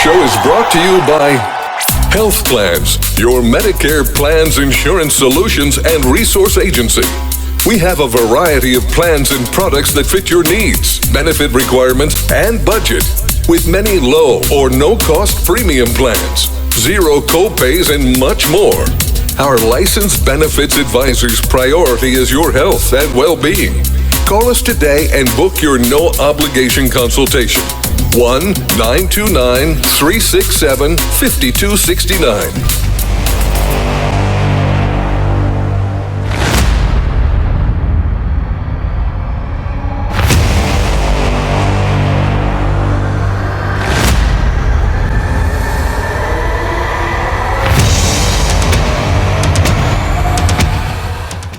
Show is brought to you by Health Plans, your Medicare plans, insurance solutions, and resource agency. We have a variety of plans and products that fit your needs, benefit requirements, and budget, with many low or no-cost premium plans, zero co-pays, and much more. Our licensed benefits advisor's priority is your health and well-being. Call us today and book your no-obligation consultation. 1-929-367-5269.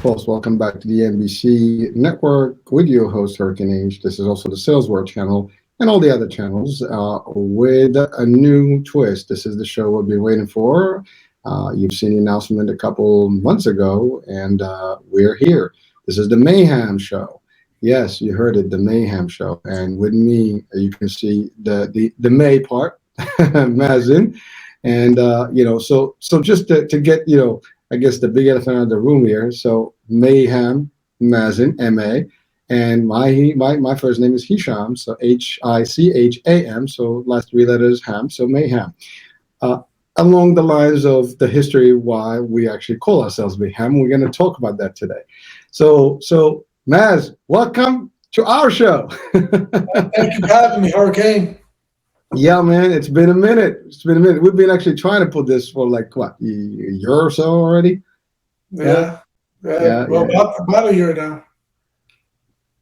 Folks, welcome back to the NBC Network with your host, Hurricane H. This is also the Sales World channel and all the other channels with a new twist. This is the show we've been waiting for. You've seen the announcement a couple months ago, and we're here. This is the Mayhem Show. Yes, you heard it, the Mayhem Show. And with me, you can see the May part, Mazin. And, so just to get, I guess the big elephant out of the room here. So Mayhem, Mazin, M-A. And my first name is Hisham, so H-I-C-H-A-M, so last three letters Ham, so Mayhem. Along the lines of the history why we actually call ourselves Mayhem, we're going to talk about that today. So Maz, welcome to our show. Thank you for having me, Hurricane. Yeah, man, it's been a minute. We've been actually trying to put this for like, what, a year or so already? Yeah. Well, about a year now.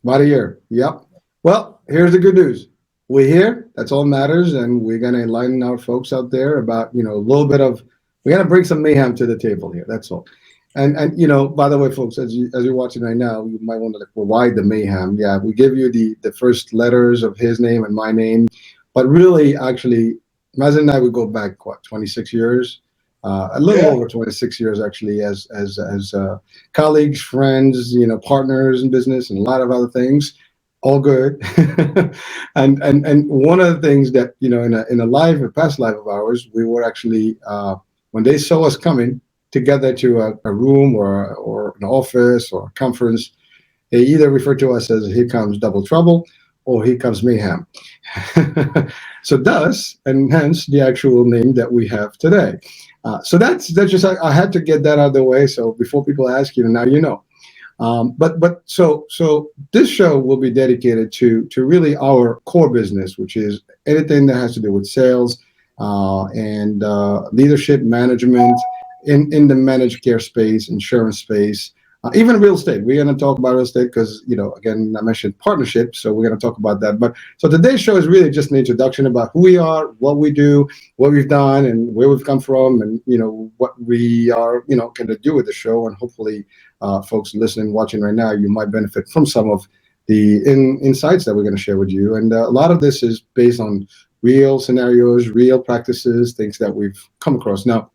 About a year, yep. Well, here's the good news. We're here. That's all that matters, and we're going to enlighten our folks out there about, a little bit of, we're going to bring some mayhem to the table here. That's all. And by the way, folks, as you're watching right now, you might wonder, well, why the mayhem? Yeah, we give you the first letters of his name and my name. But really, actually, Maz and I would go back, 26 years? A little over 26 years, actually, as colleagues, friends, partners in business, and a lot of other things. All good. and one of the things that, in a past life of ours, we were actually, when they saw us coming together to a room or an office or a conference, they either refer to us as "Here comes double trouble" or "Here comes mayhem." So thus, and hence the actual name that we have today. So that's just, I had to get that out of the way. So before people ask now you know. But so this show will be dedicated to really our core business, which is anything that has to do with sales and leadership management in the managed care space, insurance space. Even real estate. We're going to talk about real estate because, again, I mentioned partnership, so we're going to talk about that. But so today's show is really just an introduction about who we are, what we do, what we've done, and where we've come from, and, what we are, going to do with the show. And hopefully, folks listening, watching right now, you might benefit from some of the insights that we're going to share with you. And a lot of this is based on real scenarios, real practices, things that we've come across. Now,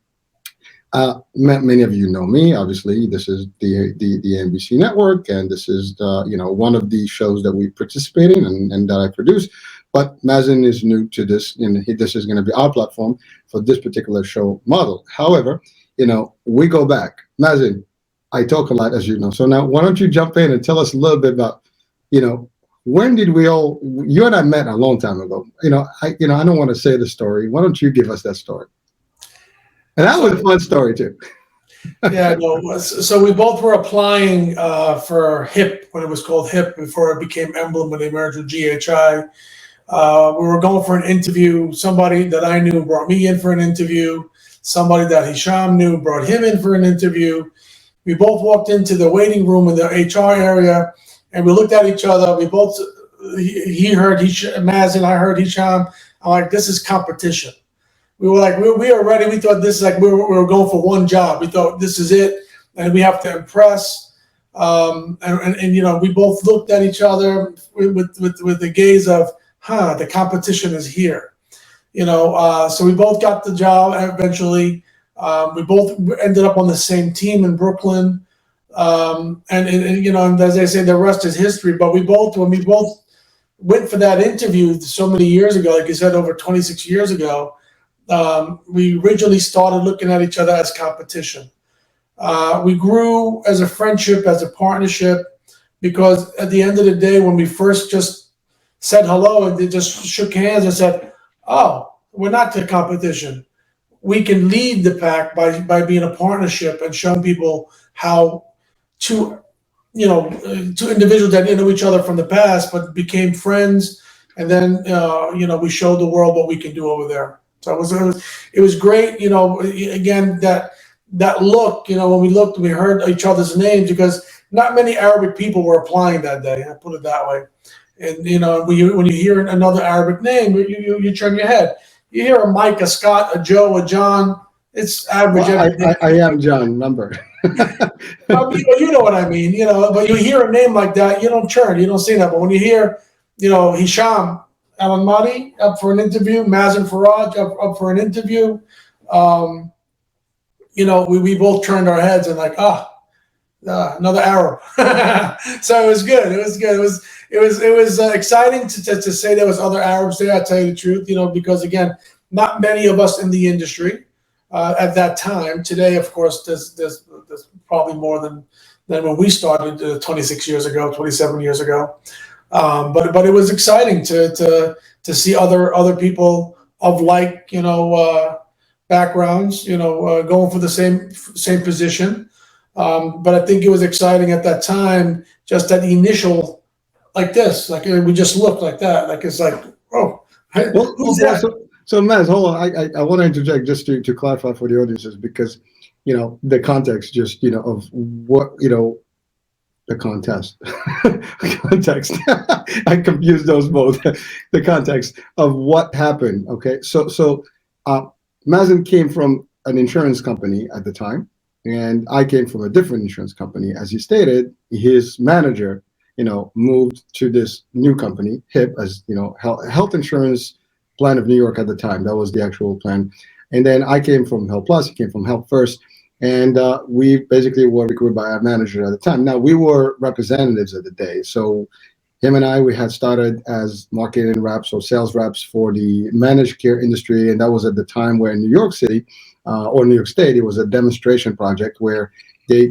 many of you know me. Obviously, this is the NBC Network, and this is one of the shows that we participate in and that I produce. But Mazin is new to this, and this is going to be our platform for this particular show model. However, we go back. Mazin, I talk a lot, as you know. So now, why don't you jump in and tell us a little bit about, when did you and I met a long time ago. I don't want to say the story. Why don't you give us that story? And that was a fun story too. Yeah, no. So we both were applying for HIP when it was called HIP before it became Emblem when they merged with GHI. We were going for an interview. Somebody that I knew brought me in for an interview. Somebody that Hisham knew brought him in for an interview. We both walked into the waiting room in the HR area, and we looked at each other. We both, he heard Maz and I heard Hisham. I'm like, this is competition. We were like, we were ready. We thought this is like we were going for one job. We thought this is it, and we have to impress. And we both looked at each other with the gaze of, the competition is here. So we both got the job eventually. We both ended up on the same team in Brooklyn. And as they say, the rest is history. But when we both went for that interview so many years ago, like you said, over 26 years ago, we originally started looking at each other as competition. We grew as a friendship, as a partnership, because at the end of the day, when we first just said hello and they just shook hands and said, "Oh, we're not the competition. We can lead the pack by being a partnership and showing people how two two individuals that didn't know each other from the past but became friends, and then we showed the world what we can do over there." So it was great. Again, that look. When we looked, we heard each other's names, because not many Arabic people were applying that day. I put it that way. And when you hear another Arabic name, you turn your head. You hear a Mike, a Scott, a Joe, a John. It's average. Well, I am John. Remember. Well, you know what I mean. But you hear a name like that, you don't turn. You don't see that. But when you hear, Hisham Al Mahdi up for an interview, Maz and Faraj up for an interview, we both turned our heads and like, another Arab. So it was good. It was good. It was exciting to say there was other Arabs there. I tell you the truth, because again, not many of us in the industry at that time. Today, of course, there's probably more than when we started 26 years ago, 27 years ago. But it was exciting to see other people of like backgrounds, going for the same position. But I think it was exciting at that time, just that initial, like this, like we just looked like that, like it's like, oh, who's that? So Maz, hold on. I want to interject just to clarify for the audiences, because the context just of what the contest context. I confused those both. The context of what happened. Okay, so Mazen came from an insurance company at the time, and I came from a different insurance company. As he stated, his manager, moved to this new company, HIP, as health insurance plan of New York at the time. That was the actual plan. And then I came from Health Plus. He came from Health First. And we basically were recruited by our manager at the time. Now, we were representatives of the day. So him and I, we had started as marketing reps or sales reps for the managed care industry. And that was at the time where in New York City or New York State, it was a demonstration project where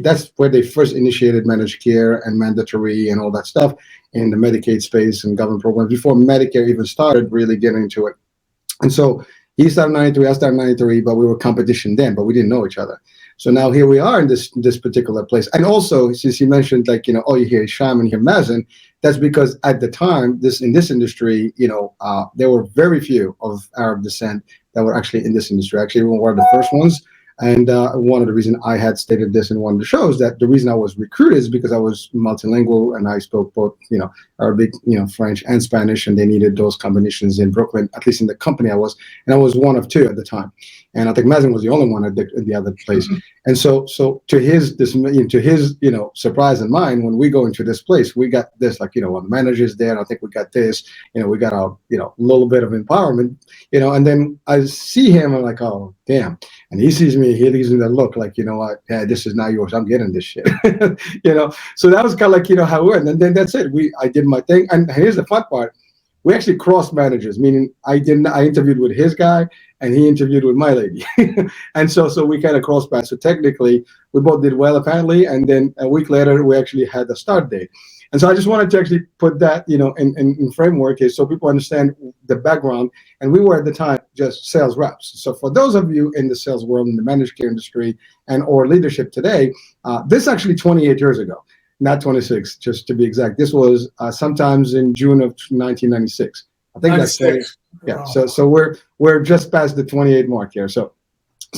that's where they first initiated managed care and mandatory and all that stuff in the Medicaid space and government programs before Medicare even started really getting into it. And so he started 93, I started 93, but we were competition then, but we didn't know each other. So now here we are in this particular place. And also, since you mentioned you hear Hisham and you hear Mazen, that's because at the time, in this industry, there were very few of Arab descent that were actually in this industry. Actually, we were one of the first ones. And one of the reasons I had stated this in one of the shows, that the reason I was recruited is because I was multilingual and I spoke both, Arabic, French and Spanish, and they needed those combinations in Brooklyn, at least in the company I was, and I was one of two at the time. And I think Mazen was the only one at the other place. Mm-hmm. And so to his surprise and mine, when we go into this place, we got this, when the manager's there, and I think we got this, we got our, little bit of empowerment, and then I see him, I'm like, oh, damn. And he sees me, he gives me that look like, what, yeah, this is not yours. I'm getting this shit. So that was kind of like, how it went. And then that's it. I did my thing. And here's the fun part. We actually crossed managers, meaning I interviewed with his guy and he interviewed with my lady. And so we kind of crossed paths. So technically we both did well apparently. And then a week later, we actually had the start date. And so I just wanted to actually put that, in framework here so people understand the background. And we were at the time just sales reps. So for those of you in the sales world, in the managed care industry and or leadership today, this is actually 28 years ago, not 26, just to be exact. This was sometimes in June of 1996. I think 96. Yeah. Wow. So we're just past the 28 mark here. So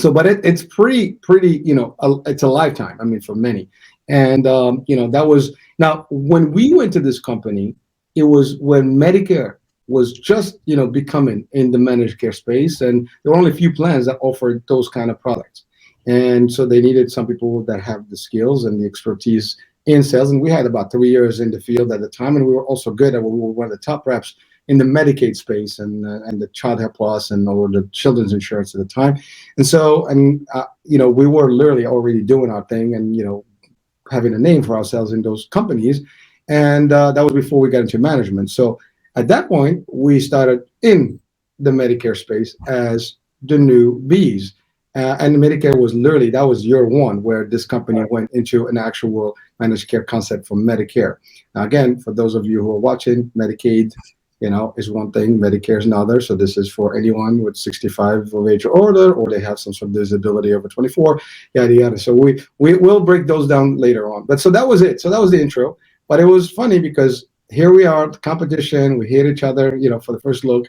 but it's pretty, it's a lifetime. I mean, for many. And, that was, now, when we went to this company, it was when Medicare was just, becoming in the managed care space. And there were only a few plans that offered those kind of products. And so they needed some people that have the skills and the expertise in sales. And we had about 3 years in the field at the time. And we were also good at, we were one of the top reps in the Medicaid space and the Child Health Plus and or the children's insurance at the time. And so, we were literally already doing our thing and, having a name for ourselves in those companies. And that was before we got into management. So at that point, we started in the Medicare space as the new Bs. And Medicare was literally, that was year one where this company went into an actual managed care concept for Medicare. Now, again, for those of you who are watching, Medicaid, is one thing, Medicare is another. So this is for anyone with 65 of age or older, or they have some sort of disability over 24, yada, yada. So we will break those down later on. But so that was it. So that was the intro. But it was funny because here we are, the competition, we hit each other, for the first look.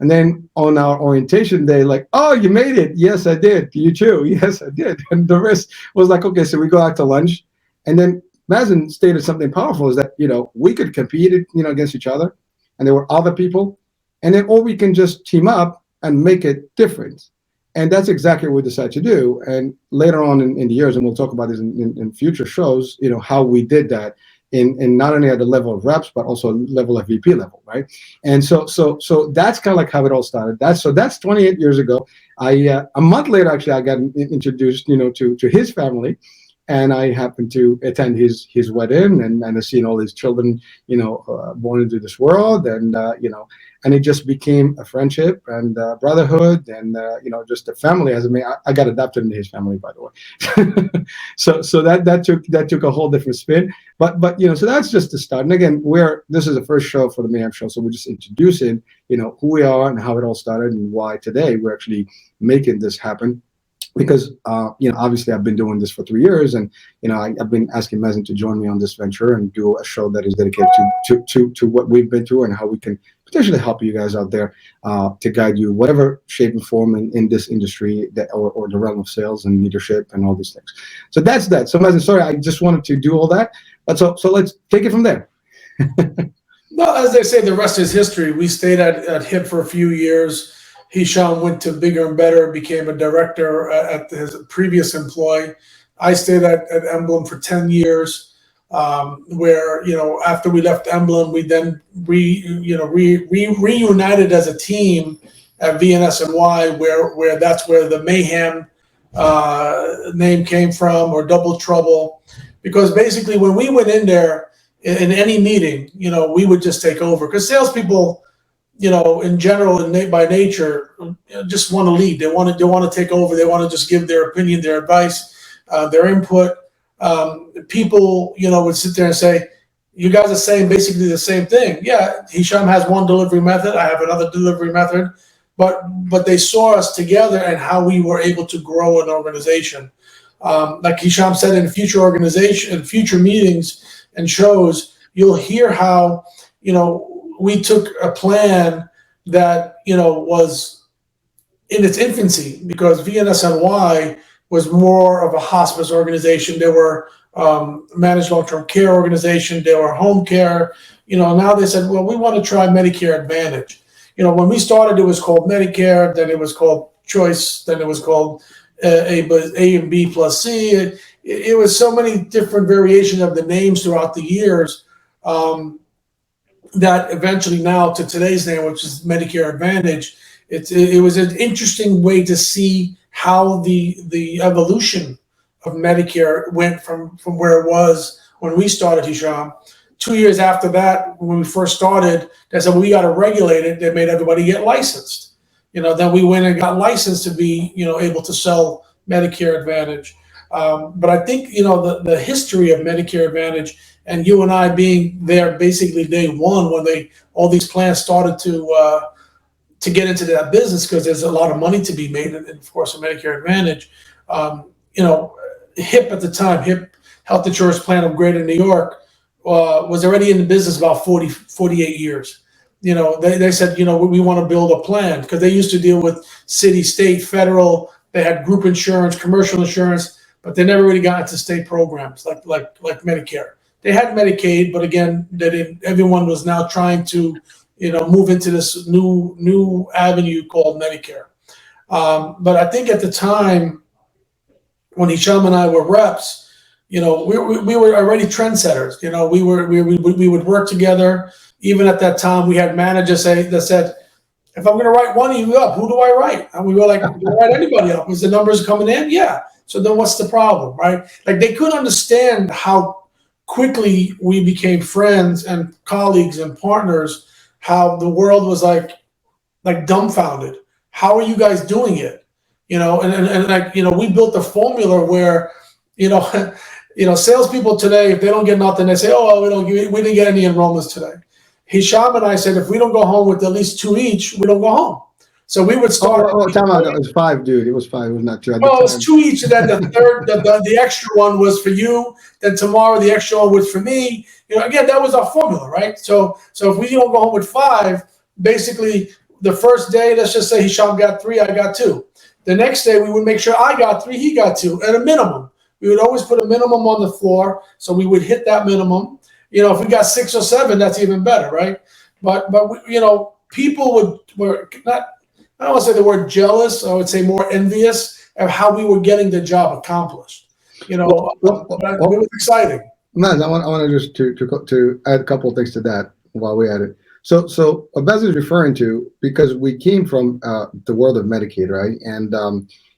And then on our orientation day, like, oh, you made it. Yes, I did. You too. Yes, I did. And the rest was like, okay, so we go out to lunch. And then Mazen stated something powerful is that, we could compete, against each other. And there were other people. And then, or we can just team up and make it different. And that's exactly what we decided to do. And later on in the years, and we'll talk about this in future shows, how we did that. In not only at the level of reps, but also level of VP level, right? And so that's kind of like how it all started. That's 28 years ago. A month later, actually, I got introduced, to his family, and I happened to attend his wedding, and I've seen all these children, born into this world, and and it just became a friendship and brotherhood, and just a family. I got adopted into his family, by the way. so that took a whole different spin. But so that's just the start. And again, this is the first show for the Mayhem Show, so we're just introducing who we are and how it all started and why today we're actually making this happen. Because obviously I've been doing this for 3 years, and I've been asking Mazen to join me on this venture and do a show that is dedicated to what we've been through and how we can potentially help you guys out there to guide you whatever shape and form in this industry or the realm of sales and leadership and all these things. So that's that. So Mazen, sorry, I just wanted to do all that, but so let's take it from there. No, as they say, the rest is history. We stayed at HIP for a few years. Hisham went to bigger and better, became a director at his previous employ. I stayed at Emblem for 10 years, where, after we left Emblem, we then reunited as a team at VNS&Y, where that's where the Mayhem name came from, or Double Trouble. Because basically when we went in there in any meeting, we would just take over. Because salespeople, in general and by nature, just want to lead. They want to take over. They want to just give their opinion, their advice, their input. People, would sit there and say, "You guys are saying basically the same thing." Yeah, Hisham has one delivery method. I have another delivery method, but they saw us together and how we were able to grow an organization. Like Hisham said, in future meetings and shows, you'll hear how we took a plan that, was in its infancy, because VNS&Y was more of a hospice organization. There were managed long-term care organization. There were home care. Now they said, well, we want to try Medicare Advantage. When we started, it was called Medicare, then it was called Choice, then it was called A and B plus C. It was so many different variations of the names throughout the years. That eventually now to today's name, which is Medicare Advantage, it was an interesting way to see how the evolution of Medicare went from where it was when we started, Hisham. 2 years after that, when we first started, they said, well, we got to regulate it. They made everybody get licensed. Then we went and got licensed to be, able to sell Medicare Advantage. But I think, the history of Medicare Advantage, and you and I being there basically day one when all these plans started to get into that business, because there's a lot of money to be made, and of course, in Medicare Advantage. HIP at the time, HIP Health Insurance Plan of Greater New York, was already in the business about 48 years. They said, we want to build a plan, because they used to deal with city, state, federal. They had group insurance, commercial insurance, but they never really got into state programs like Medicare. They had Medicaid, but again, everyone was now trying to, move into this new avenue called Medicare. But I think at the time when Hisham and I were reps, we were already trendsetters. We would work together. Even at that time, we had managers that said, if I'm going to write one of you up, who do I write? And we were like, do I write anybody up? Is the numbers coming in? Yeah. So then what's the problem, right? Like, they couldn't understand how quickly we became friends and colleagues and partners, how the world was like dumbfounded how are you guys doing it? And like, we built a formula where, salespeople today, if they don't get nothing, they say, oh, we didn't get any enrollments today. Hisham and I said, if we don't go home with at least 2 each, we don't go home. So we would start. Time out. It was 5, dude. It was 5. It was not 2. Well, it was 2 each, and then the third, the extra one was for you. Then tomorrow, the extra one was for me. Again, that was our formula, right? So if we don't go home with 5, basically the first day, let's just say Hisham got 3, I got 2. The next day, we would make sure I got 3, he got 2, at a minimum. We would always put a minimum on the floor, so we would hit that minimum. If we got 6 or 7, that's even better, right? But people were not. I don't want to say the word jealous. I would say more envious of how we were getting the job accomplished. It was exciting. Maz, I want to just to add a couple of things to that while we're at it. So what Maz is referring to, because we came from the world of Medicaid, right?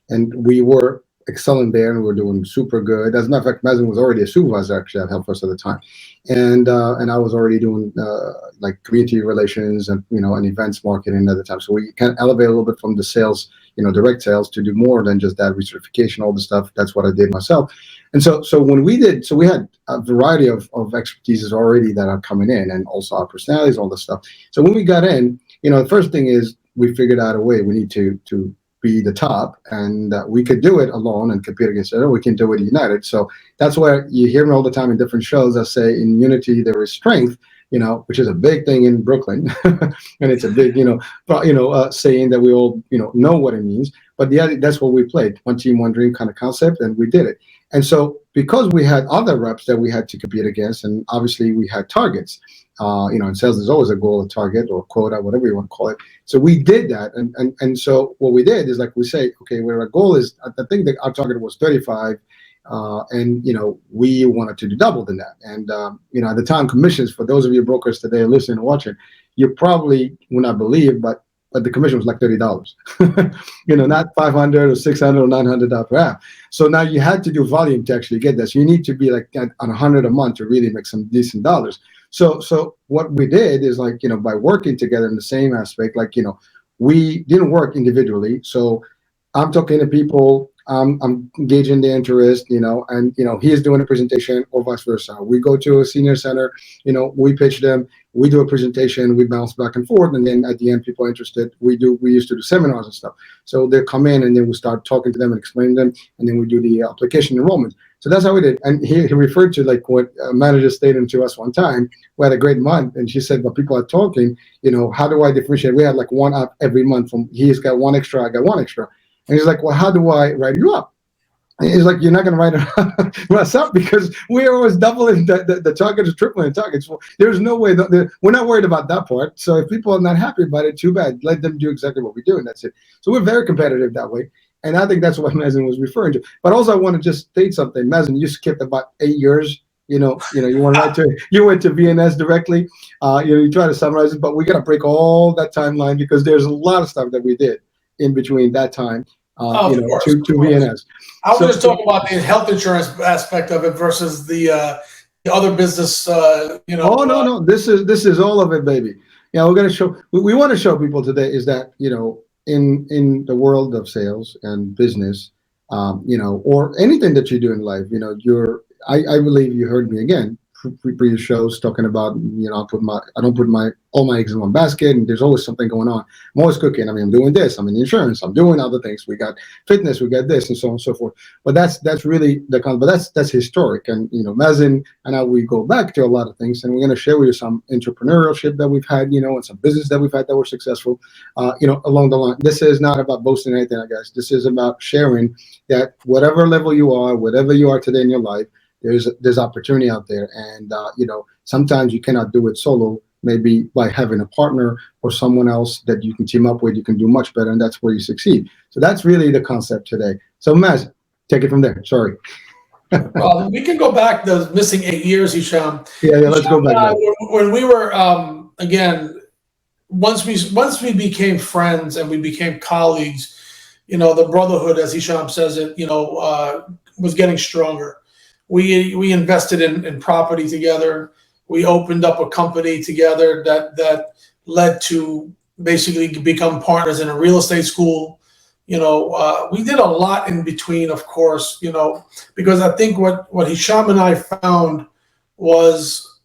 And we were excelling there, and we were doing super good. As a matter of fact, Maz was already a supervisor actually at HealthFirst at the time, and I was already doing like community relations and and events marketing at the time. So we kind of elevated a little bit from the sales, direct sales, to do more than just that recertification, all the stuff. That's what I did myself. And so when we did, we had a variety of expertises already that are coming in, and also our personalities, all this stuff. So when we got in, the first thing is we figured out a way. We need to be the top, and we could do it alone and compete against it, or we can do it united. So that's where you hear me all the time in different shows. I say, in unity there is strength, which is a big thing in Brooklyn, and it's a big, saying that we all, know what it means. But that's what we played, one team, one dream kind of concept, and we did it. And so because we had other reps that we had to compete against, and obviously we had targets, in sales there's always a goal, a target, or quota, whatever you want to call it. So we did that, and so what we did is, like we say, okay, where our goal is, I think that our target was 35, and we wanted to do double than that. And at the time, commissions, for those of you brokers today listening and watching, you probably will not believe, but the commission was like $30, not 500 or 600 or $900 per app. So now you had to do volume to actually get that. So you need to be like on 100 a month to really make some decent dollars. So what we did is, like, by working together in the same aspect, like, we didn't work individually. So I'm talking to people, I'm engaging the interest, and, he is doing a presentation, or vice versa. We go to a senior center, we pitch them, we do a presentation, we bounce back and forth. And then at the end, people are interested. We used to do seminars and stuff. So they come in, and then we start talking to them and explaining them. And then we do the application enrollment. So that's how we did. And he referred to, like, what a manager stated to us one time. We had a great month, and she said, but people are talking, how do I differentiate? We had like one app every month. He's got one extra, I got one extra. And he's like, well, how do I write you up? And he's like, you're not going to write us up, because we're always doubling the targets, tripling the targets. Well, there's no way. We're not worried about that part. So if people are not happy about it, too bad. Let them do exactly what we do, and that's it. So we're very competitive that way. And I think that's what Mazen was referring to. But also, I want to just state something. Mazen, you skipped about 8 years. You went to VNS directly. You try to summarize it, but we got to break all that timeline, because there's a lot of stuff that we did in between that time, to VNS. I was just talking about the health insurance aspect of it versus the other business. Oh no, this is all of it, baby. We're gonna show. We want to show people today is that in the world of sales and business, or anything that you do in life, I believe you heard me again previous shows talking about, I don't put all my eggs in one basket, and there's always something going on. I'm always cooking. I mean, I'm doing this, I'm in insurance, I'm doing other things. We got fitness, we got this, and so on and so forth. But that's really that's historic. And, Mazen and I, we go back to a lot of things, and we're going to share with you some entrepreneurship that we've had, and some business that we've had that were successful, along the line. This is not about boasting anything, guys. This is about sharing that whatever level you are, whatever you are today in your life, there's opportunity out there. And, sometimes you cannot do it solo. Maybe by having a partner or someone else that you can team up with, you can do much better, and that's where you succeed. So that's really the concept today. So Maz, take it from there. Sorry. Well, we can go back the missing 8 years, Hisham. Yeah, let's go back. When we were, again, once we became friends and we became colleagues, the brotherhood, as Hisham says it, was getting stronger. We invested in property together. We opened up a company together that led to basically become partners in a real estate school. We did a lot in between, of course, because I think what Hisham and I found was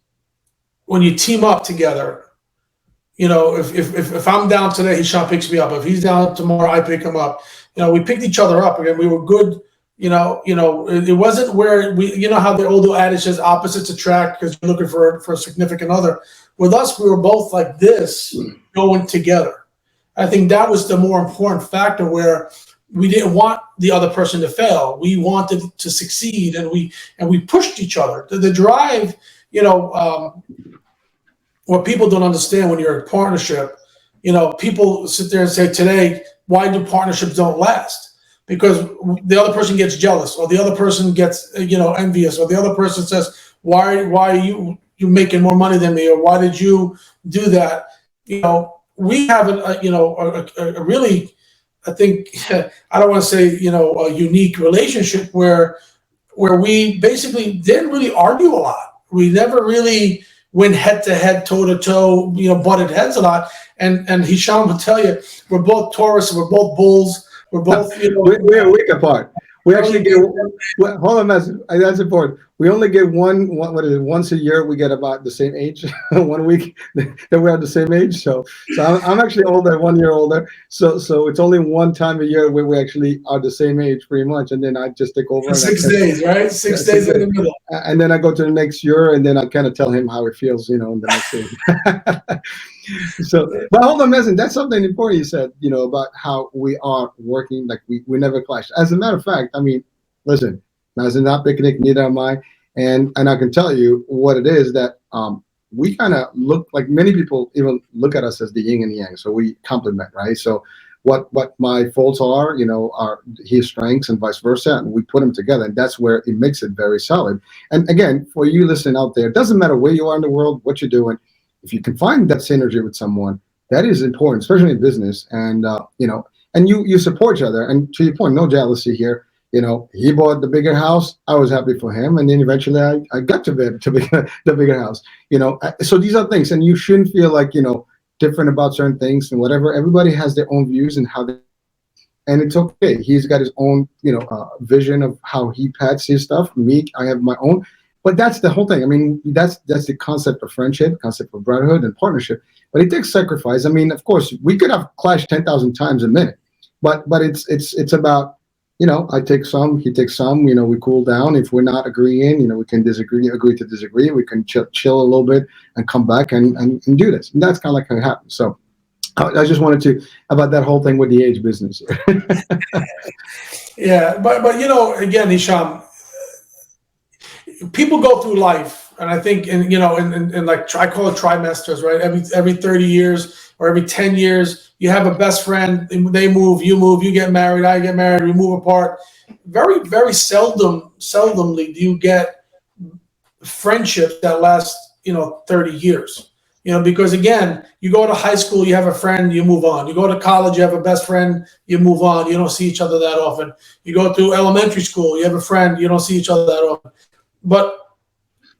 when you team up together, if I'm down today, Hisham picks me up. If he's down tomorrow, I pick him up. We picked each other up again. We were good. It wasn't where how the old adage says opposites attract because you're looking for a significant other. With us, we were both like this going together. I think that was the more important factor where we didn't want the other person to fail. We wanted to succeed, and we pushed each other. The drive, what people don't understand when you're in a partnership, people sit there and say today, why do partnerships don't last? Because the other person gets jealous, or the other person gets, envious, or the other person says, why are you making more money than me? Or why did you do that? We have a really, I think, I don't want to say, a unique relationship where we basically didn't really argue a lot. We never really went head to head, toe to toe, butted heads a lot. And Hisham will tell you, we're both Taurus, we're both bulls, we're both, we're a week apart. We actually get, hold on, that's important. We only get one, what is it, once a year we get about the same age, 1 week that we're at the same age. So I'm actually older, 1 year older. So it's only one time a year where we actually are the same age pretty much. And then I just take over. 6 days, right? 6 days in the middle. And then I go to the next year and then I kind of tell him how it feels, in the next year. So, but hold on, Mazen, that's something important you said, about how we are working, like we never clash. As a matter of fact, listen, Mazen not picnic, neither am I. And I can tell you what it is that we kind of look like, many people even look at us as the yin and yang. So we complement, right? So what my faults are his strengths and vice versa. And we put them together, and that's where it makes it very solid. And again, for you listening out there, it doesn't matter where you are in the world, what you're doing. If you can find that synergy with someone, that is important, especially in business. And, and you support each other. And to your point, no jealousy here. He bought the bigger house. I was happy for him. And then eventually I got to the bigger house, So these are things, and you shouldn't feel like, different about certain things and whatever. Everybody has their own views and and it's okay. He's got his own, vision of how he pats his stuff. Me, I have my own. But that's the whole thing. That's the concept of friendship, concept of brotherhood and partnership. But it takes sacrifice. Of course, we could have clashed 10,000 times a minute, but it's about, I take some, he takes some. We cool down. If we're not agreeing, we can agree to disagree. We can chill a little bit and come back and do this. And that's kind of like how it happens. So I just wanted to about that whole thing with the age business. Yeah, but again, Hisham, people go through life, and I think, in like I call it trimesters, right? Every 30 years or every 10 years, you have a best friend. They move, you get married, I get married, we move apart. Very, very seldomly do you get friendships that last, 30 years. Because again, you go to high school, you have a friend, you move on. You go to college, you have a best friend, you move on. You don't see each other that often. You go to elementary school, you have a friend, you don't see each other that often. But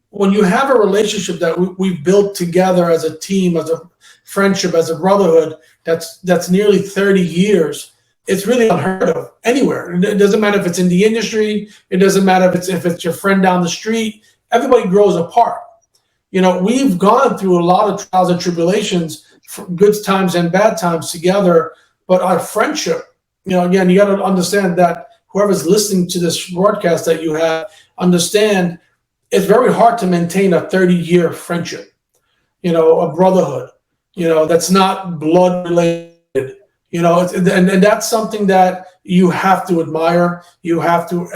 when you have a relationship that we've built together as a team, as a friendship, as a brotherhood, that's nearly 30 years, it's really unheard of anywhere. It doesn't matter if it's in the industry. It doesn't matter if it's your friend down the street. Everybody grows apart. We've gone through a lot of trials and tribulations, good times and bad times together. But our friendship, again, you got to understand that whoever's listening to this broadcast that you have, understand it's very hard to maintain a 30-year friendship, a brotherhood, that's not blood related, and that's something that you have to admire. You have to,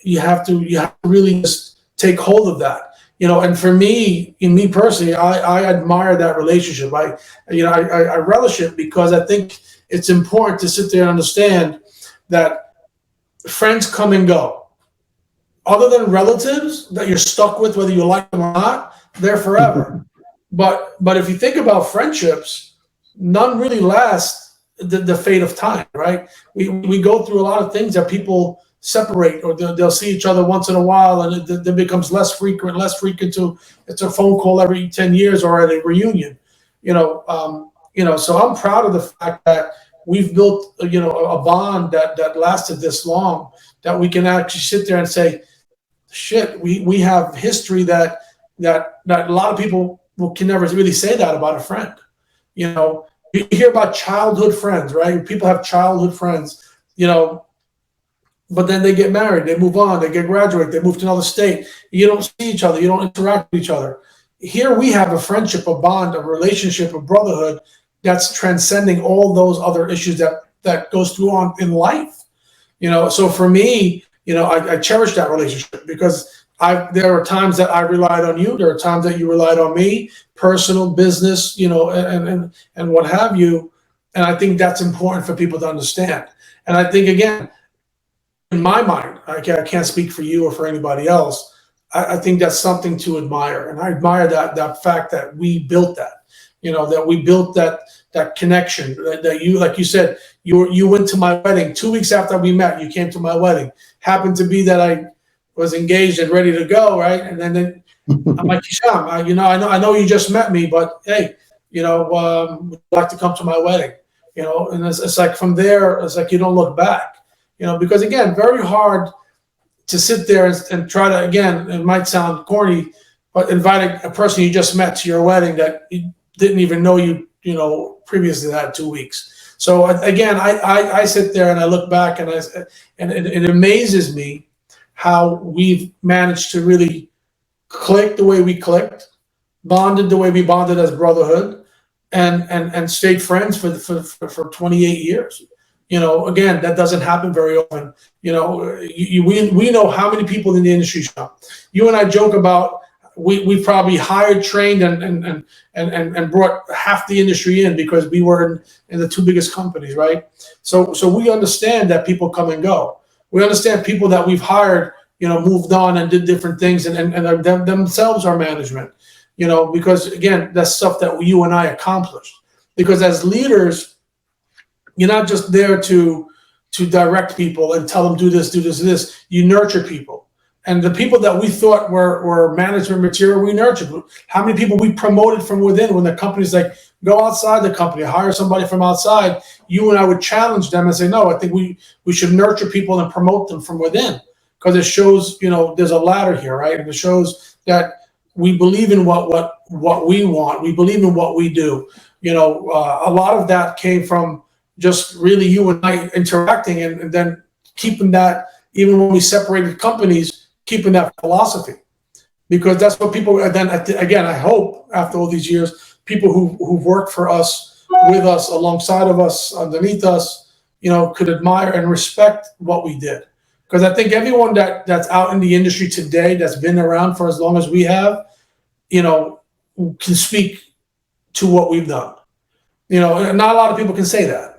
you have to really just take hold of that, and for me personally, I admire that relationship. I relish it because I think it's important to sit there and understand that friends come and go. Other than relatives that you're stuck with, whether you like them or not, they're forever. But if you think about friendships, none really last the fate of time, right? We go through a lot of things that people separate, or they'll see each other once in a while, and it becomes less frequent to it's a phone call every 10 years or at a reunion. So I'm proud of the fact that we've built, a bond that lasted this long, that we can actually sit there and say, shit, we have history that a lot of people can never really say that about a friend. You hear about childhood friends, right? People have childhood friends, but then they get married, they move on, they get graduate, they move to another state. You don't see each other, you don't interact with each other. Here we have a friendship, a bond, a relationship, a brotherhood that's transcending all those other issues that goes through on in life. So for me, I cherish that relationship, because there are times that I relied on you, there are times that you relied on me, personal, business, and what have you. And I think that's important for people to understand. And I think, again, in my mind, I can't speak for you or for anybody else. I think that's something to admire, and I admire that fact that we built that. That we built that connection. That you, like you said, you went to my wedding 2 weeks after we met. You came to my wedding. Happened to be that I was engaged and ready to go, right? And then I'm like, Hisham, I know you just met me, but hey, would you like to come to my wedding? And it's like, from there, it's like you don't look back. Because, again, very hard to sit there and try to, again, it might sound corny, but invite a person you just met to your wedding that you didn't even know you previously had 2 weeks. So again, I sit there and I look back, and it amazes me how we've managed to really click the way we clicked, bonded the way we bonded as brotherhood, and stayed friends for 28 years. Again, that doesn't happen very often. We know how many people in the industry shop. You and I joke about we probably hired, trained, and brought half the industry in, because we were in the two biggest companies, right? So we understand that people come and go. We understand people that we've hired, moved on and did different things, and themselves are management. Because, again, that's stuff that you and I accomplished. Because as leaders, you're not just there to direct people and tell them do this, do this, do this. You nurture people. And the people that we thought were management material, we nurtured. How many people we promoted from within, when the company's like, go outside the company, hire somebody from outside. You and I would challenge them and say, no, I think we should nurture people and promote them from within, because it shows, there's a ladder here, right? And it shows that we believe in what we want. We believe in what we do. A lot of that came from just really you and I interacting, and then keeping that, even when we separated companies, keeping that philosophy, because that's what people, and then again, I hope after all these years, people who've worked for us, with us, alongside of us, underneath us, could admire and respect what we did. Because I think everyone that's out in the industry today, that's been around for as long as we have, can speak to what we've done. And not a lot of people can say that.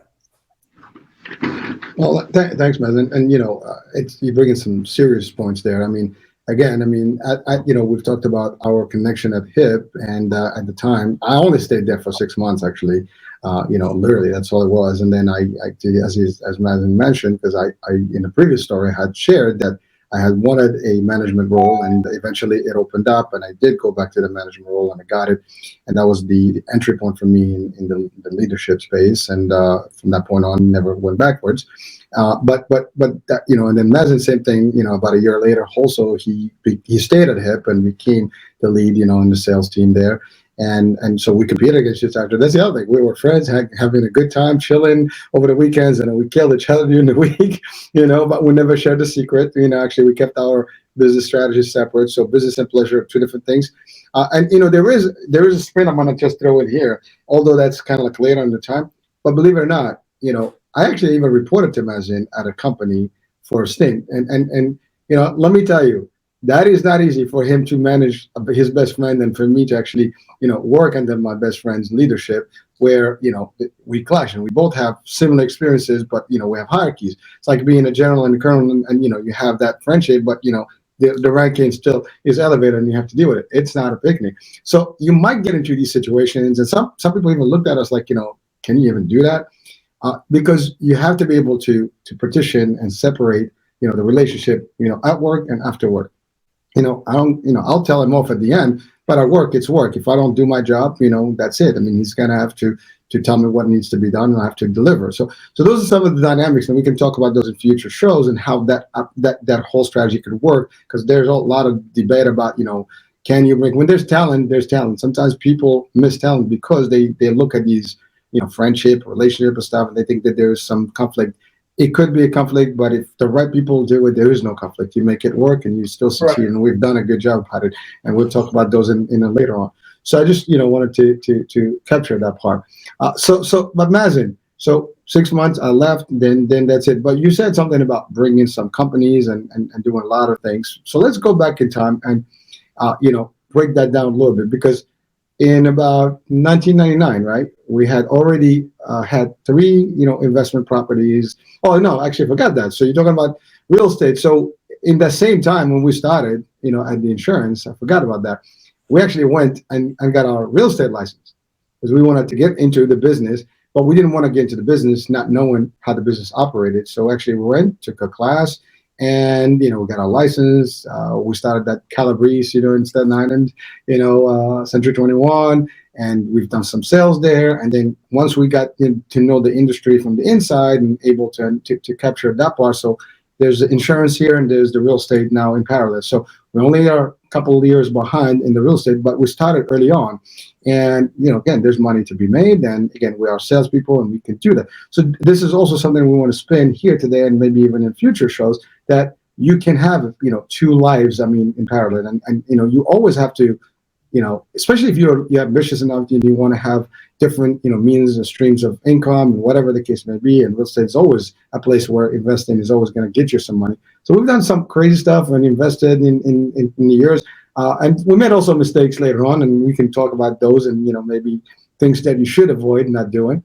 Well, thanks, Maz. And you bring in some serious points there. I mean, again, we've talked about our connection at HIP, and at the time, I only stayed there for 6 months, actually. Literally, that's all it was. And then I as Maz mentioned, because I in the previous story had shared that I had wanted a management role, and eventually it opened up, and I did go back to the management role, and I got it, and that was the entry point for me in the leadership space, and from that point on, never went backwards. But that, and then Mazen, same thing. About a year later, also he stayed at HIP and became the lead, in the sales team there. And so we competed against each other. That's the other thing. We were friends, having a good time, chilling over the weekends, and we killed each other during the week, but we never shared the secret. Actually, we kept our business strategies separate. So business and pleasure are two different things. And there is a spin I'm going to just throw in here, although that's kind of like later in the time. But believe it or not, I actually even reported to Mazin at a company for a stint. And let me tell you, that is not easy for him to manage his best friend, and for me to actually, work under my best friend's leadership, where, we clash and we both have similar experiences, but, we have hierarchies. It's like being a general and a colonel, and you have that friendship, but, the ranking still is elevated, and you have to deal with it. It's not a picnic. So you might get into these situations, and some people even looked at us like, can you even do that? Because you have to be able to partition and separate, the relationship, at work and after work. I'll tell him off at the end, But at work, it's work. If I don't do my job, that's it. I mean, he's going to have to tell me what needs to be done, and I have to deliver. So those are some of the dynamics, and we can talk about those in future shows and how that whole strategy could work, because there's a lot of debate about, can you bring, when there's talent, there's talent. Sometimes people miss talent because they look at these, friendship, relationship and stuff, and they think that there's some conflict. It could be a conflict, but if the right people do it, there is no conflict. You make it work and you still succeed. Right. And we've done a good job at it. And we'll talk about those in later on. So I just, wanted to capture that part. But Mazen, so 6 months I left, then that's it. But you said something about bringing some companies and doing a lot of things. So let's go back in time and, break that down a little bit, because in about 1999, right, we had already had 3, investment properties. Oh, no, actually, I forgot that. So you're talking about real estate. So in that same time when we started, at the insurance, I forgot about that. We actually went and got our real estate license because we wanted to get into the business, but we didn't want to get into the business not knowing how the business operated. So actually we went, took a class, and, we got our license. We started at Calabrese, in Staten Island, Century 21, and we've done some sales there. And then once we got to know the industry from the inside and able to capture that part, so there's the insurance here and there's the real estate now in parallel. So we only are a couple of years behind in the real estate, but we started early on. And, again, there's money to be made. And again, we are salespeople and we can do that. So this is also something we want to spin here today and maybe even in future shows, that you can have, 2 lives, in parallel. And you always have to, especially if you're ambitious enough and you want to have different, means and streams of income and whatever the case may be. And real estate is always a place where investing is always going to get you some money. So we've done some crazy stuff and invested in the years. And we made also mistakes later on, and we can talk about those and, maybe things that you should avoid not doing.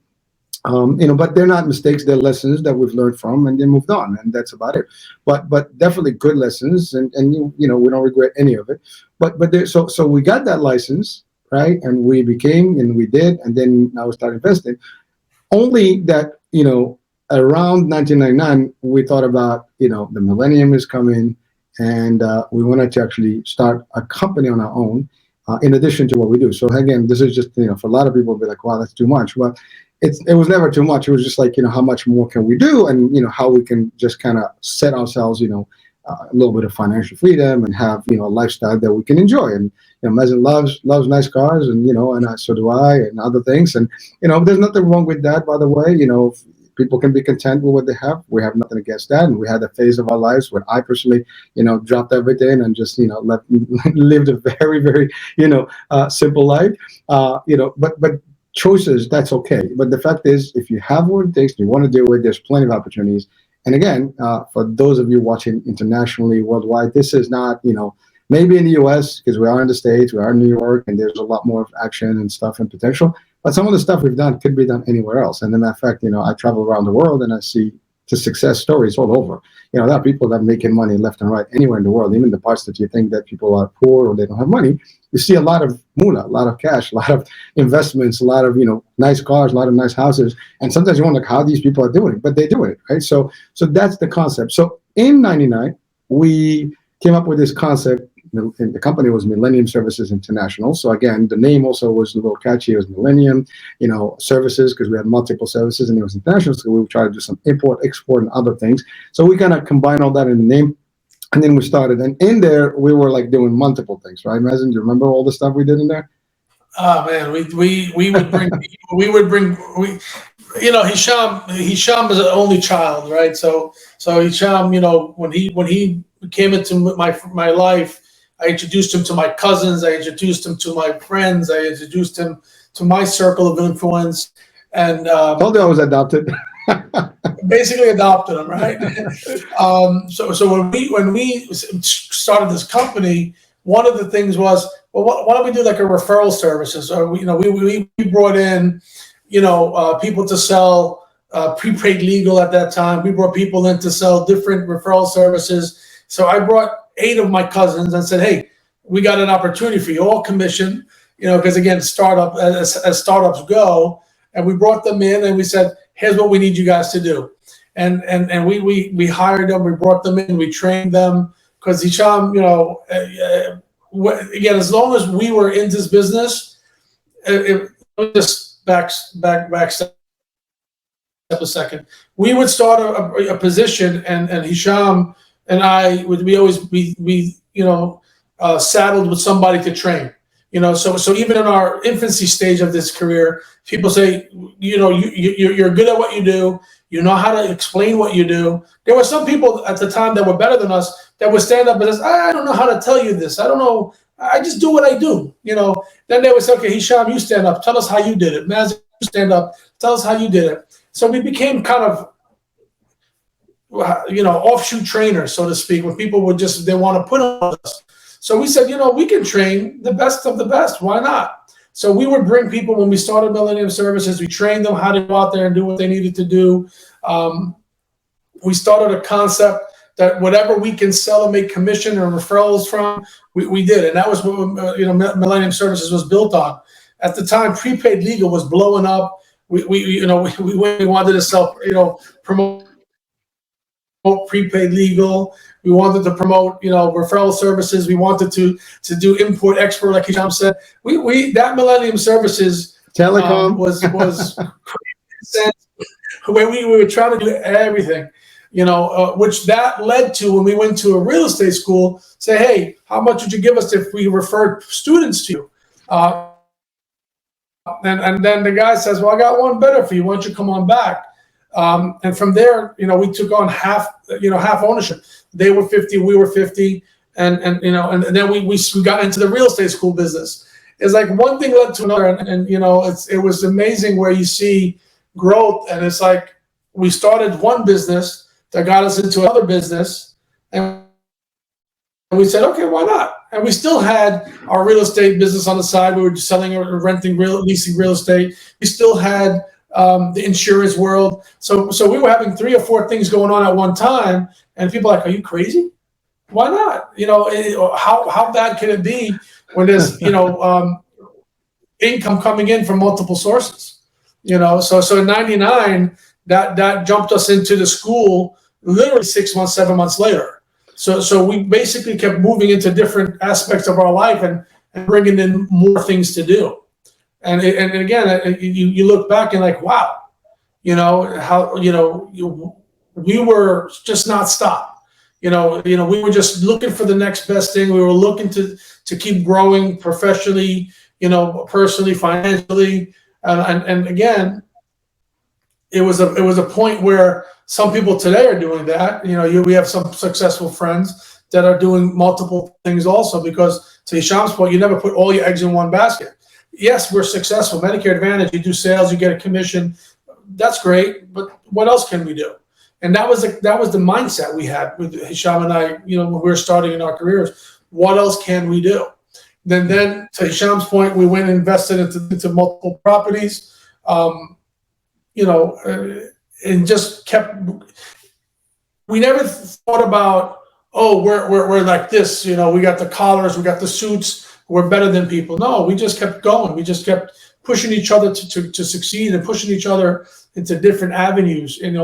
But they're not mistakes, they're lessons that we've learned from and then moved on, and that's about it. But definitely good lessons, and we don't regret any of it. But so we got that license, right? And we became, and we did, and then now we started investing. Only that, around 1999, we thought about, the millennium is coming, and we wanted to actually start a company on our own, in addition to what we do. So again, this is just, for a lot of people, be like, wow, that's too much. But it was never too much. It was just like, how much more can we do, and, how we can just kind of set ourselves, a little bit of financial freedom and have, a lifestyle that we can enjoy. And, Mazen loves nice cars, and, and so do I, and other things. And, there's nothing wrong with that, by the way. People can be content with what they have. We have nothing against that. And we had a phase of our lives where I personally, dropped everything and just, lived a very, very, simple life. But choices, that's okay. But the fact is, if you have what it takes, you want to do it, there's plenty of opportunities. And again, for those of you watching internationally, worldwide, this is not, maybe in the US, because we are in the States, we are in New York, and there's a lot more action and stuff and potential. But some of the stuff we've done could be done anywhere else. And as a matter of fact, I travel around the world and I see the success stories all over. There are people that are making money left and right anywhere in the world, even the parts that you think that people are poor or they don't have money. You see a lot of moolah, a lot of cash, a lot of investments, a lot of, nice cars, a lot of nice houses. And sometimes you wonder how these people are doing it, but they're doing it, right? So that's the concept. So in 99, we came up with this concept. The company was Millennium Services International. So again, the name also was a little catchy. It was Millennium, services, because we had multiple services, and it was international. So we would try to do some import, export, and other things. So we kind of combined all that in the name, and then we started. And in there, we were like doing multiple things, right, Mazen? Do you remember all the stuff we did in there? Oh man, we would bring people. Hisham was an only child, right? So Hisham, when he came into my life, I introduced him to my cousins. I introduced him to my friends. I introduced him to my circle of influence. And told you I was adopted. Basically adopted him, right? So when we started this company, one of the things was, well, why don't we do like a referral services? Or we brought in, people to sell prepaid legal at that time. We brought people in to sell different referral services. So I brought 8 of my cousins and said, hey, we got an opportunity for you, all commission, because again, as startups go, and we brought them in and we said, here's what we need you guys to do. And we hired them, we brought them in, we trained them, because Hisham, again, as long as we were in this business, just back step a second. We would start a position, and Hisham and I would always be saddled with somebody to train. So even in our infancy stage of this career, people say, you're good at what you do. You know how to explain what you do. There were some people at the time that were better than us that would stand up and say, I don't know how to tell you this. I don't know. I just do what I do. Then they would say, okay, Hisham, you stand up. Tell us how you did it. Maz, you stand up. Tell us how you did it. So we became kind of, offshoot trainers, so to speak, when people would they want to put on us. So we said, we can train the best of the best. Why not? So we would bring people when we started Millennium Services. We trained them how to go out there and do what they needed to do. We started a concept that whatever we can sell and make commission or referrals from, we did. And that was what Millennium Services was built on. At the time, prepaid legal was blowing up. We wanted to sell, promote prepaid legal. We wanted to promote, referral services. We wanted to do import export, like Hisham said. That Millennium Services telecom was where we were trying to do everything, which that led to when we went to a real estate school. Say, hey, how much would you give us if we referred students to you? And then the guy says, well, I got one better for you. Why don't you come on back? And from there, we took on half ownership. They were 50, we were 50, and then we got into the real estate school business. It's like one thing led to another, and it was amazing where you see growth, and it's like we started one business that got us into another business, and we said, okay, why not? And we still had our real estate business on the side. We were selling or renting, leasing real estate. We still had the insurance world. So we were having 3 or 4 things going on at one time, and people are like, are you crazy? Why not? How bad can it be when there's, income coming in from multiple sources? So in 99, that jumped us into the school literally 6 months, 7 months later. So we basically kept moving into different aspects of our life and bringing in more things to do. And again, you look back and like, wow, how we were just not stopped. We were just looking for the next best thing. We were looking to keep growing professionally, personally, financially, and again, it was a point where some people today are doing that. We have some successful friends that are doing multiple things also, because to Hisham's point, you never put all your eggs in one basket. Yes, we're successful. Medicare Advantage, you do sales, you get a commission. That's great, but what else can we do? And that was the mindset we had with Hisham and I, when we were starting in our careers. What else can we do? Then to Hisham's point, we went and invested into multiple properties, and just kept. We never thought about, oh, we're like this, we got the collars, we got the suits, we're better than people. No, we just kept going. We just kept pushing each other to succeed and pushing each other into different avenues, and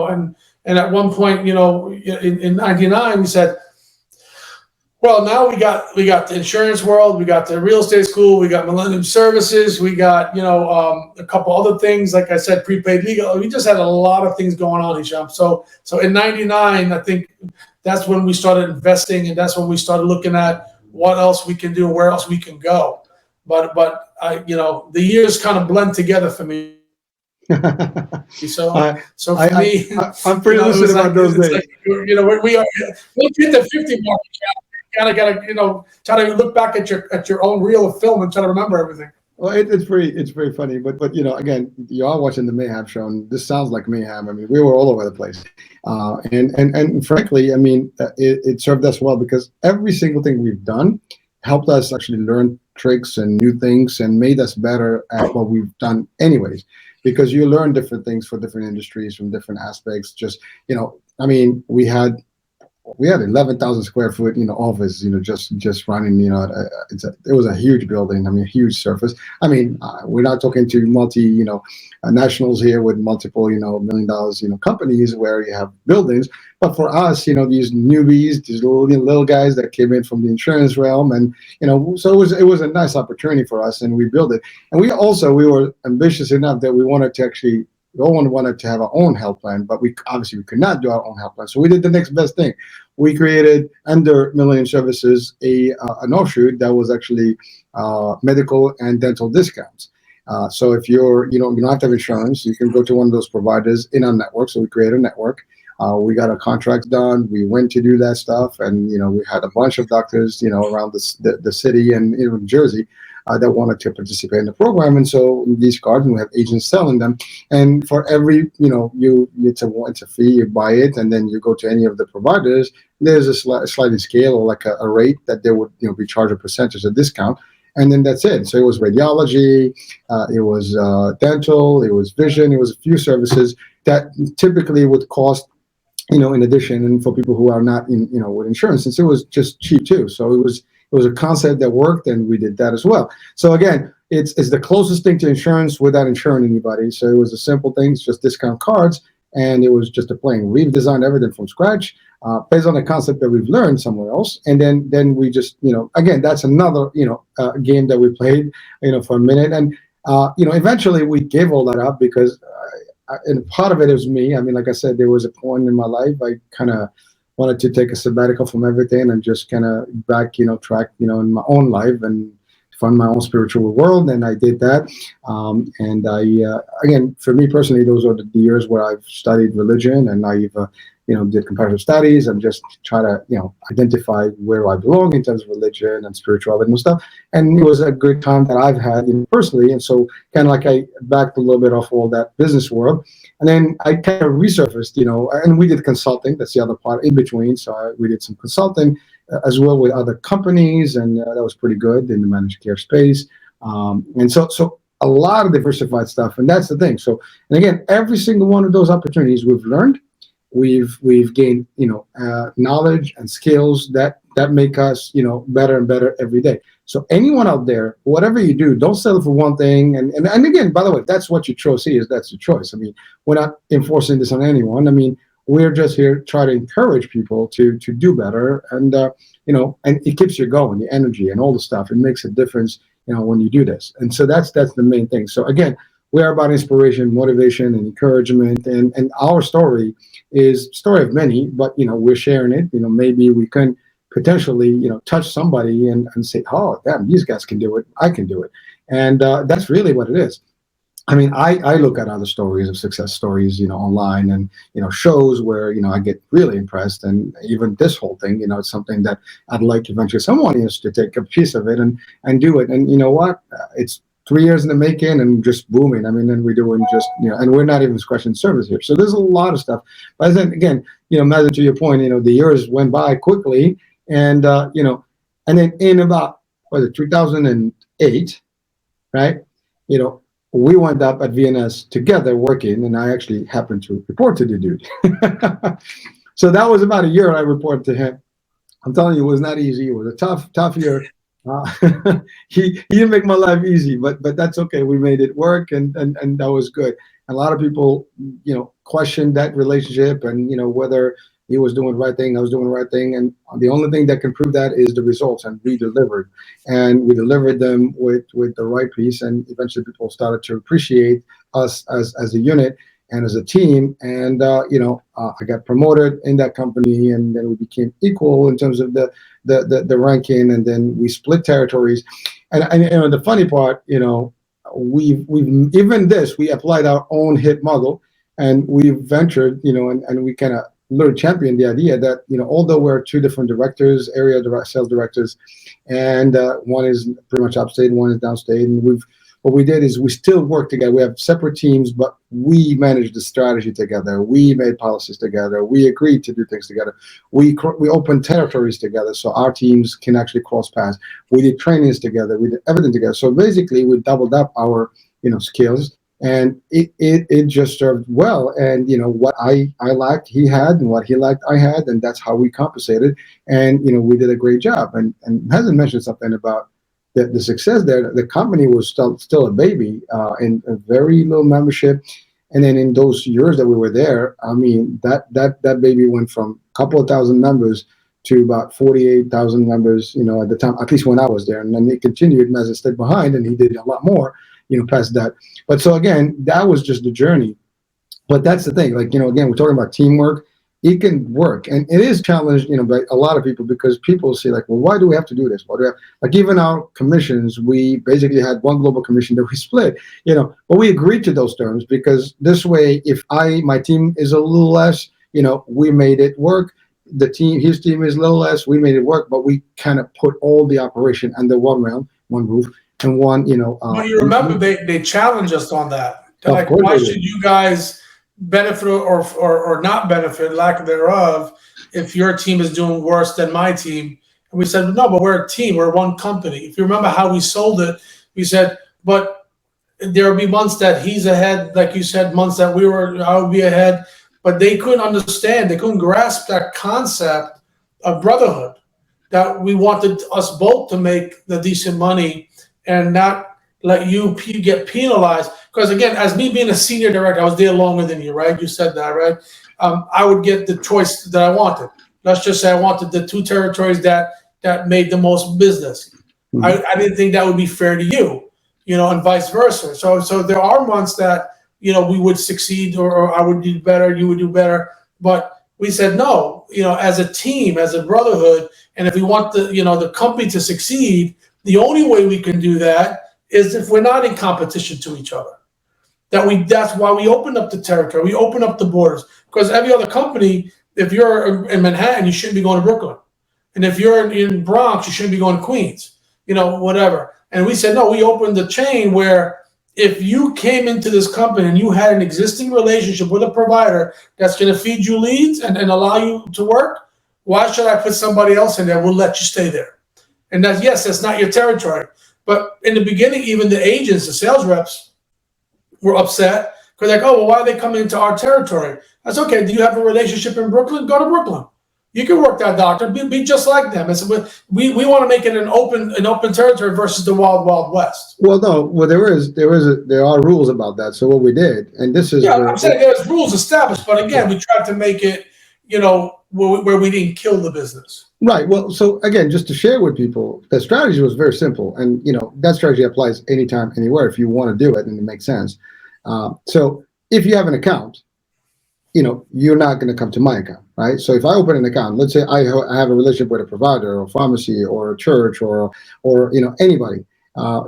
at one point, in 99, we said, well, now we got the insurance world, we got the real estate school, we got Millennium Services, we got, a couple other things, like I said, prepaid legal. We just had a lot of things going on, Hisham. So in 99, I think that's when we started investing, and that's when we started looking at what else we can do, where else we can go. But the years kind of blend together for me. So for me, I'm pretty lucid about those days. like, we are. We'll hit the 50 mark. Gotta try to look back at your own reel of film and try to remember everything. Well, it's very funny, but again, you are watching the Mayhem Show, and this sounds like mayhem. I mean, we were all over the place, and frankly, I mean, it served us well, because every single thing we've done helped us actually learn tricks and new things, and made us better at what we've done anyways. Because you learn different things for different industries from different aspects. Just I mean, we had we had 11,000 square foot, office, just running, it was a huge building. I mean, huge surface. I mean, we're not talking to nationals here with multiple, $1 million, companies where you have buildings. But for us, these newbies, these little guys that came in from the insurance realm, and so it was a nice opportunity for us, and we built it. And we were ambitious enough that we wanted to actually. No one wanted to have our own health plan, but we could not do our own health plan. So we did the next best thing. We created under Million Services an offshoot that was actually medical and dental discounts. So if you don't have to have insurance, you can go to one of those providers in our network. So we created a network. We got our contracts done. We went to do that stuff, and we had a bunch of doctors, around the city and New Jersey. That wanted to participate in the program, and so these cards, and we have agents selling them. And for every, it's a fee. You buy it, and then you go to any of the providers. There's a sliding scale, or like a rate that they would, be charged a percentage, a discount, and then that's it. So it was radiology, it was dental, it was vision, it was a few services that typically would cost, in addition, and for people who are not in, with insurance, since it was just cheap too. So it was a concept that worked, and we did that as well. So again, it's the closest thing to insurance without insuring anybody. So it was a simple thing, it's just discount cards, and it was just a plan. We've designed everything from scratch, based on a concept that we've learned somewhere else, and then we just, again, that's another, game that we played, for a minute, and eventually we gave all that up because, and part of it was me. I mean, like I said, there was a point in my life I kind of wanted to take a sabbatical from everything and just kind of track, in my own life and fund my own spiritual world. And I did that. And again, for me personally, those are the years where I've studied religion, and I've, did comparative studies and just try to, identify where I belong in terms of religion and spirituality and stuff. And it was a good time that I've had, personally. And so kind of like I backed a little bit off all that business world. And then I kind of resurfaced, and we did consulting. That's the other part in between. So we did some consulting as well with other companies, and that was pretty good in the managed care space. And so a lot of diversified stuff. And that's the thing. So, and again, every single one of those opportunities we've learned, we've gained, knowledge and skills that make us, better and better every day. So anyone out there, whatever you do, don't settle for one thing. And again, by the way, that's what your choice is. That's your choice. I mean, we're not enforcing this on anyone. I mean, we're just here to try to encourage people to do better. And, and it keeps you going, the energy and all the stuff. It makes a difference, when you do this. And so that's the main thing. So again, we are about inspiration, motivation, and encouragement. And our story is a story of many, but, we're sharing it. Maybe we can potentially, touch somebody and say, oh, damn, these guys can do it. I can do it. And that's really what it is. I mean, I look at other stories of success stories, online and, shows where, I get really impressed. And even this whole thing, it's something that I'd like eventually someone is to take a piece of it and do it. And you know what? It's 3 years in the making and just booming. I mean, then we're doing just, and we're not even scratching surface here. So there's a lot of stuff. But then again, Matt, to your point, the years went by quickly. And, and then in about, 2008, right? We wound up at VNS together working, and I actually happened to report to the dude. So that was about a year I reported to him. I'm telling you, it was not easy. It was a tough year. He didn't make my life easy, but that's okay. We made it work, and that was good. A lot of people, questioned that relationship and, whether he was doing the right thing, I was doing the right thing. And the only thing that can prove that is the results. And we delivered. And we delivered them with the right piece. And eventually people started to appreciate us as a unit and as a team. And, I got promoted in that company, and then we became equal in terms of the ranking. And then we split territories. And the funny part, we've even this, we applied our own HIP model, and we ventured, and we kind of literally championed the idea that, although we're two different directors, sales directors, and one is pretty much upstate, one is downstate, and what we did is we still work together. We have separate teams, but we managed the strategy together. We made policies together. We agreed to do things together. We opened territories together so our teams can actually cross paths. We did trainings together. We did everything together. So basically, we doubled up our skills, And it just served well. And, what I lacked, he had, and what he lacked, I had, and that's how we compensated. And, we did a great job. And Hasn't mentioned something about the success there. The company was still a baby, and a very low membership. And then in those years that we were there, I mean, that baby went from a couple of thousand members to about 48,000 members, at the time, at least when I was there. And then it continued, Maz stayed behind, and he did a lot more, past that. But so again, that was just the journey. But that's the thing, like, again, we're talking about teamwork. It can work, and it is challenged, by a lot of people, because people say, like, well, why do we have to do this? Why do we have, like, even our commissions, we basically had one global commission that we split, but we agreed to those terms, because this way, if my team is a little less, we made it work. His team is a little less, we made it work, but we kind of put all the operation under one realm, one roof, and one, But you remember they challenged us on that. They're like, course why they should did. you guys benefit or not benefit, lack thereof, if your team is doing worse than my team? And we said, no, but we're a team, we're one company. If you remember how we sold it, we said, but there'll be months that he's ahead, like you said, months that I would be ahead. But they couldn't understand, they couldn't grasp that concept of brotherhood, that we wanted us both to make the decent money and not let you get penalized. Because again, as me being a senior director, I was there longer than you, right? You said that, right? I would get the choice that I wanted. Let's just say I wanted the 2 territories that made the most business. Mm-hmm. I didn't think that would be fair to you, and vice versa. So there are months that, we would succeed, or I would do better, you would do better. But we said, no, as a team, as a brotherhood, and if we want the company to succeed, the only way we can do that is if we're not in competition to each other. That's why we opened up the territory, we opened up the borders. Because every other company, if you're in Manhattan, you shouldn't be going to Brooklyn. And if you're in Bronx, you shouldn't be going to Queens, whatever. And we said, no, we opened the chain where if you came into this company and you had an existing relationship with a provider that's going to feed you leads and allow you to work, why should I put somebody else in there? We'll let you stay there. And that's not your territory. But in the beginning, even the agents, the sales reps were upset because like, oh, well, why are they coming into our territory? That's okay. Do you have a relationship in Brooklyn? Go to Brooklyn. You can work that doctor. Be just like them. It's, we want to make it an open territory versus the wild, wild west. Well, no. Well, there are rules about that. So what we did, and this is I'm saying there's rules established, but again, we tried to make it, where we didn't kill the business. Right. Well, so again, just to share with people, the strategy was very simple, and that strategy applies anytime, anywhere if you want to do it and it makes sense. So if you have an account, you're not going to come to my account, right? So if I open an account, let's say I have a relationship with a provider or pharmacy or a church or anybody,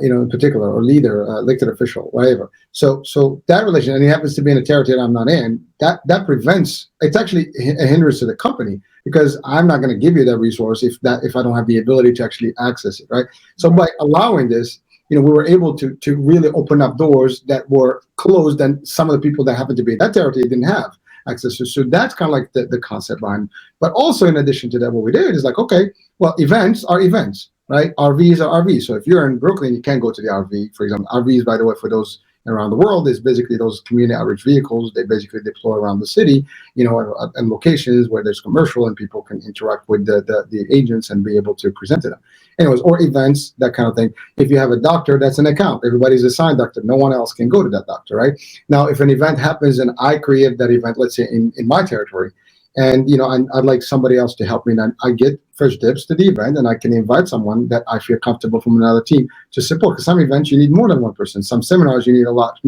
in particular, or leader, elected official, whatever. So that relation, and it happens to be in a territory that I'm not in, that prevents, it's actually a hindrance to the company because I'm not going to give you that resource if I don't have the ability to actually access it, right? So by allowing this, we were able to really open up doors that were closed and some of the people that happened to be in that territory didn't have access to. So that's kind of like the concept behind. But also in addition to that, what we did is like, okay, well, events are events, right? RVs are RVs. So if you're in Brooklyn, you can't go to the RV, for example. RVs, by the way, for those around the world, is basically those community outreach vehicles. They basically deploy around the city, and locations where there's commercial and people can interact with the agents and be able to present to them. Anyways, or events, that kind of thing. If you have a doctor, that's an account. Everybody's assigned doctor. No one else can go to that doctor, right? Now, if an event happens and I create that event, let's say in my territory, and I'd like somebody else to help me, then I get first dibs to the event, and I can invite someone that I feel comfortable from another team to support. Because some events you need more than one person. Some seminars you need a lot,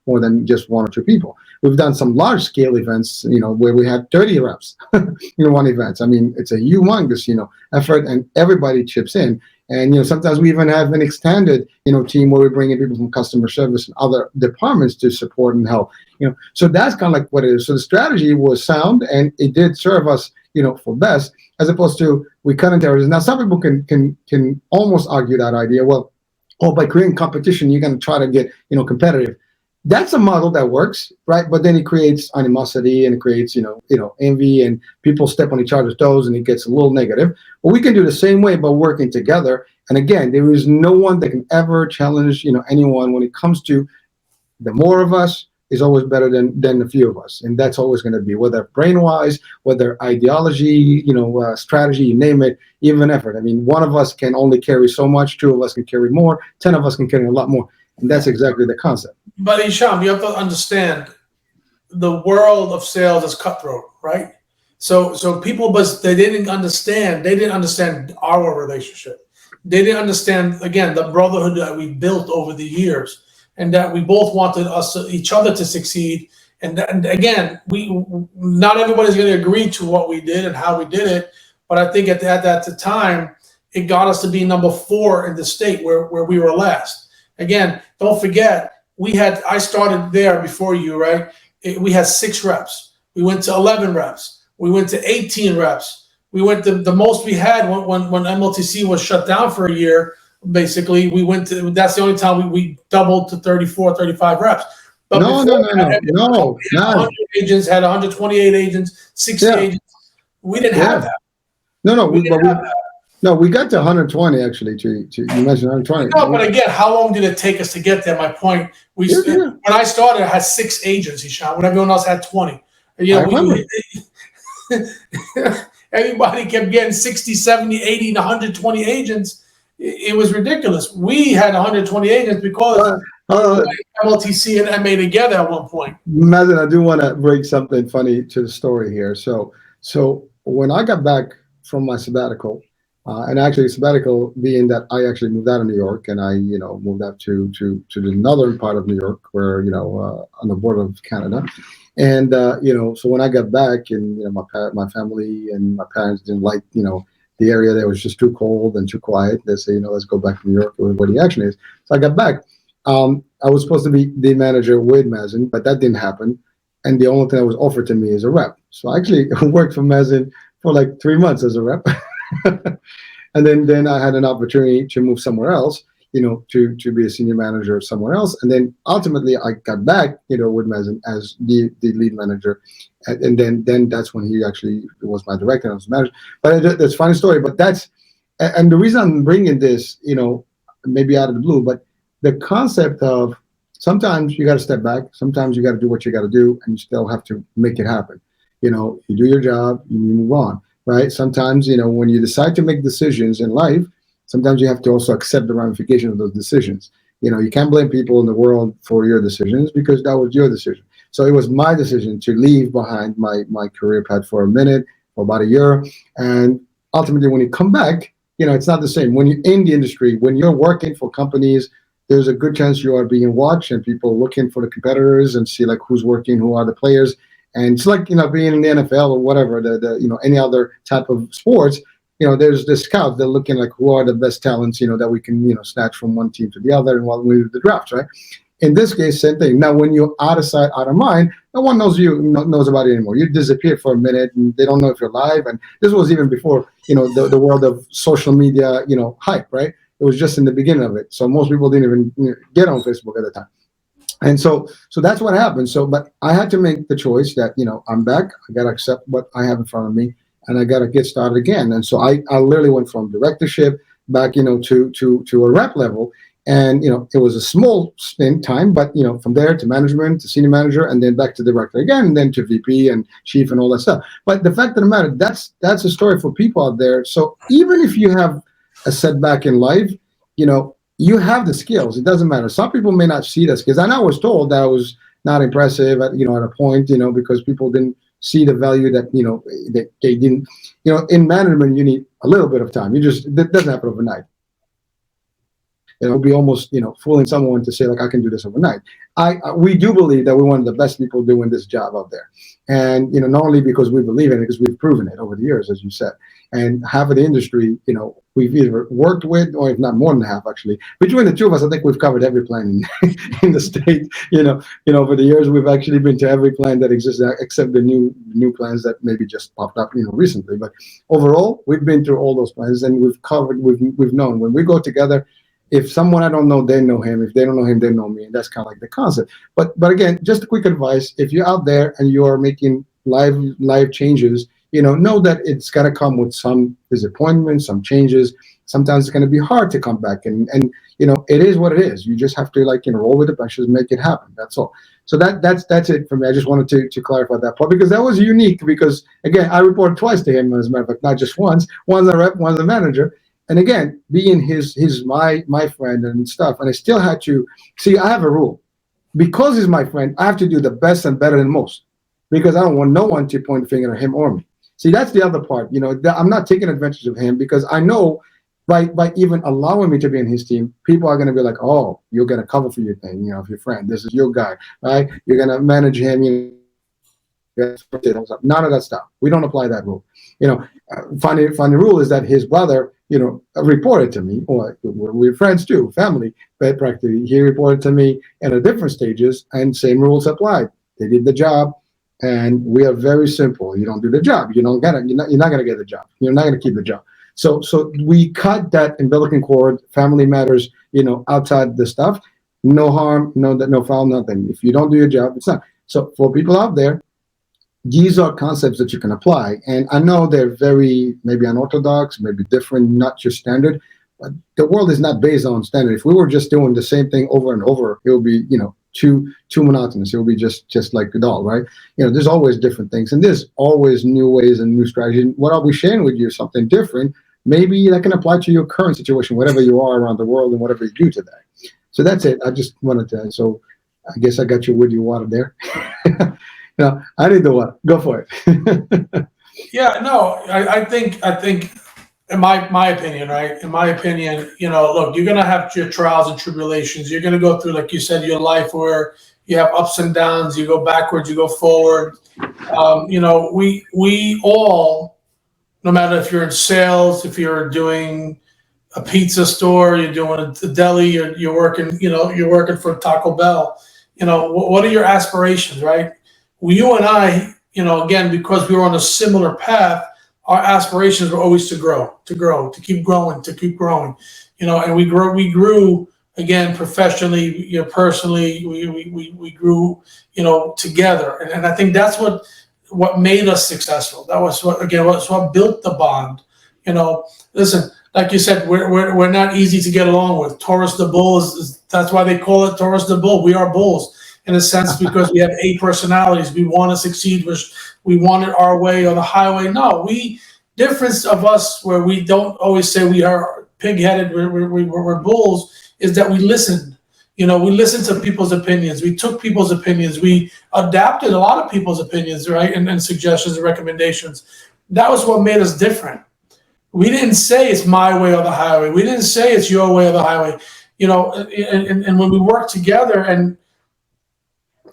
more than just one or two people. We've done some large scale events, where we had 30 reps in one event. I mean, it's a humongous, effort, and everybody chips in. And sometimes we even have an extended team where we bring in people from customer service and other departments to support and help. So that's kind of like what it is. So the strategy was sound, and it did serve us for best, as opposed to we cut into areas. Now some people can almost argue that idea. Well, by creating competition you're going to try to get competitive. That's a model that works, right? But then it creates animosity and it creates, envy, and people step on each other's toes, and it gets a little negative. But we can do the same way by working together. And again, there is no one that can ever challenge, anyone when it comes to the more of us is always better than a few of us, and that's always going to be, whether brain-wise, whether ideology, strategy, you name it, even effort. I mean, one of us can only carry so much, two of us can carry more, 10 of us can carry a lot more, and that's exactly the concept. But Hisham, you have to understand, the world of sales is cutthroat, right? So people, but they didn't understand our relationship. They didn't understand, again, the brotherhood that we built over the years, and that we both wanted each other to succeed. And again, not everybody's going to agree to what we did and how we did it, but I think at the time, it got us to be number 4 in the state where we were last. Again, don't forget, I started there before you, right? We had 6 reps. We went to 11 reps. We went to 18 reps. We went to the most we had when MLTC was shut down for a year. Basically, that's the only time we doubled to 34, 35 reps. But No. 100 agents had 128 agents, 60 agents. We didn't have that. No, we got to 120 actually. To you mentioned 120. No, but again, how long did it take us to get there? My point. When I started, I had 6 agents, Hisham, when everyone else had 20. Everybody kept getting 60, 70, 80, and 120 agents. It was ridiculous. We had 120 agents because MLTC and MA together at one point. Mazen, I do want to bring something funny to the story here. So when I got back from my sabbatical, and actually sabbatical being that I actually moved out of New York, and I moved out to the northern part of New York, where on the border of Canada, and so when I got back, and my family and my parents didn't like the area there was just too cold and too quiet. They say let's go back to New York where the action is. So I got back. I was supposed to be the manager with Mazen, but that didn't happen, and the only thing that was offered to me is a rep. So I actually worked for Mazen for like 3 months as a rep. And then I had an opportunity to move somewhere else, to be a senior manager somewhere else. And then ultimately I got back, with Mazen as the lead manager. And then that's when he actually was my director and I was manager. But that's a funny story. But and the reason I'm bringing this, maybe out of the blue, but the concept of sometimes you got to step back. Sometimes you got to do what you got to do, and you still have to make it happen. You do your job, and you move on. Right. Sometimes, when you decide to make decisions in life, sometimes you have to also accept the ramifications of those decisions. You can't blame people in the world for your decisions because that was your decision. So it was my decision to leave behind my career path for a minute, for about a year. And ultimately, when you come back, it's not the same. When you're in the industry, when you're working for companies, there's a good chance you are being watched and people looking for the competitors and see like who's working, who are the players. And it's like, being in the NFL or whatever, the any other type of sports, there's the scouts. They're looking like who are the best talents, that we can, snatch from one team to the other and while we do the draft, right? In this case, same thing. Now, when you're out of sight, out of mind, no one knows knows about it anymore. You disappear for a minute and they don't know if you're live. And this was even before, the world of social media, hype, right? It was just in the beginning of it. So most people didn't even get on Facebook at the time. And so that's what happened. But I had to make the choice that, I'm back. I got to accept what I have in front of me and I got to get started again. And so I literally went from directorship back, to a rep level. And, it was a small stint time, but, from there to management, to senior manager, and then back to director again, and then to VP and chief and all that stuff. But the fact of the matter, that's a story for people out there. So even if you have a setback in life, you have the skills. It doesn't matter. Some people may not see the skills. And I was told that I was not impressive at a point, because people didn't see the value that, that they didn't, in management, you need a little bit of time. That doesn't happen overnight. It would be almost, fooling someone to say like, I can do this overnight. We do believe that we're one of the best people doing this job out there. And, not only because we believe in it, because we've proven it over the years, as you said. And half of the industry, we've either worked with, or if not more than half, actually. Between the two of us, I think we've covered every plan in the state. Over the years, we've actually been to every plan that exists, except the new plans that maybe just popped up, recently. But overall, we've been through all those plans, and we've known when we go together. If someone I don't know, they know him. If they don't know him, they know me. And that's kind of like the concept. But again, just a quick advice: if you're out there and you are making live changes, know that it's got to come with some disappointment, some changes. Sometimes it's going to be hard to come back, and it is what it is. You just have to roll with the punches, make it happen. That's all. So that's it for me. I just wanted to clarify that part, because that was unique. Because again, I reported twice to him, as a matter of fact, not just once. One's a rep, one's a manager. And again, being my friend and stuff, and I still had to see. I have a rule, because he's my friend. I have to do the best and better than most, because I don't want no one to point a finger at him or me. See, that's the other part. I'm not taking advantage of him, because I know by even allowing me to be in his team, people are going to be like, oh, you're going to cover for your thing, if your friend, this is your guy, right? You're going to manage him, none of that stuff. We don't apply that rule. Funny rule is that his brother, reported to me, or we're friends too, family, but practically he reported to me at a different stages, and same rules applied. They did the job, and we are very simple. You don't do the job, you're not going to get the job. You're not going to keep the job. So we cut that umbilical cord, family matters, outside the stuff. No harm, no foul, nothing. If you don't do your job, it's not. So for people out there, these are concepts that you can apply. And I know they're very maybe unorthodox, maybe different, not your standard. But the world is not based on standard. If we were just doing the same thing over and over, it would be, too monotonous. It will be just like a doll, right? There's always different things, and there's always new ways and new strategies. What I'll be sharing with you is something different. Maybe that can apply to your current situation, whatever you are around the world and whatever you do today. So that's it. I just wanted to. So I guess I got you with your water there. I need the water. Go for it. Yeah, no, I think in my opinion, right? In my opinion, look, you're gonna have your trials and tribulations. You're gonna go through, like you said, your life where you have ups and downs. You go backwards, you go forward. We all, no matter if you're in sales, if you're doing a pizza store, you're doing a deli, you're working, you're working for Taco Bell. What are your aspirations, right? Well, you and I, again, because we were on a similar path, our aspirations were always to grow, to keep growing, and we grew again, professionally, personally, we grew, together. And I think that's what made us successful. That was what built the bond. Listen, like you said, we're not easy to get along with. Taurus the bull that's why they call it Taurus the bull. We are bulls in a sense, because we have 8 personalities. We want to succeed. We want it our way or the highway. No, difference of us where we don't always say we are pig-headed, we're bulls, is that we listened. We listened to people's opinions. We took people's opinions. We adapted a lot of people's opinions, right? And suggestions and recommendations. That was what made us different. We didn't say it's my way or the highway. We didn't say it's your way or the highway. And when we worked together, and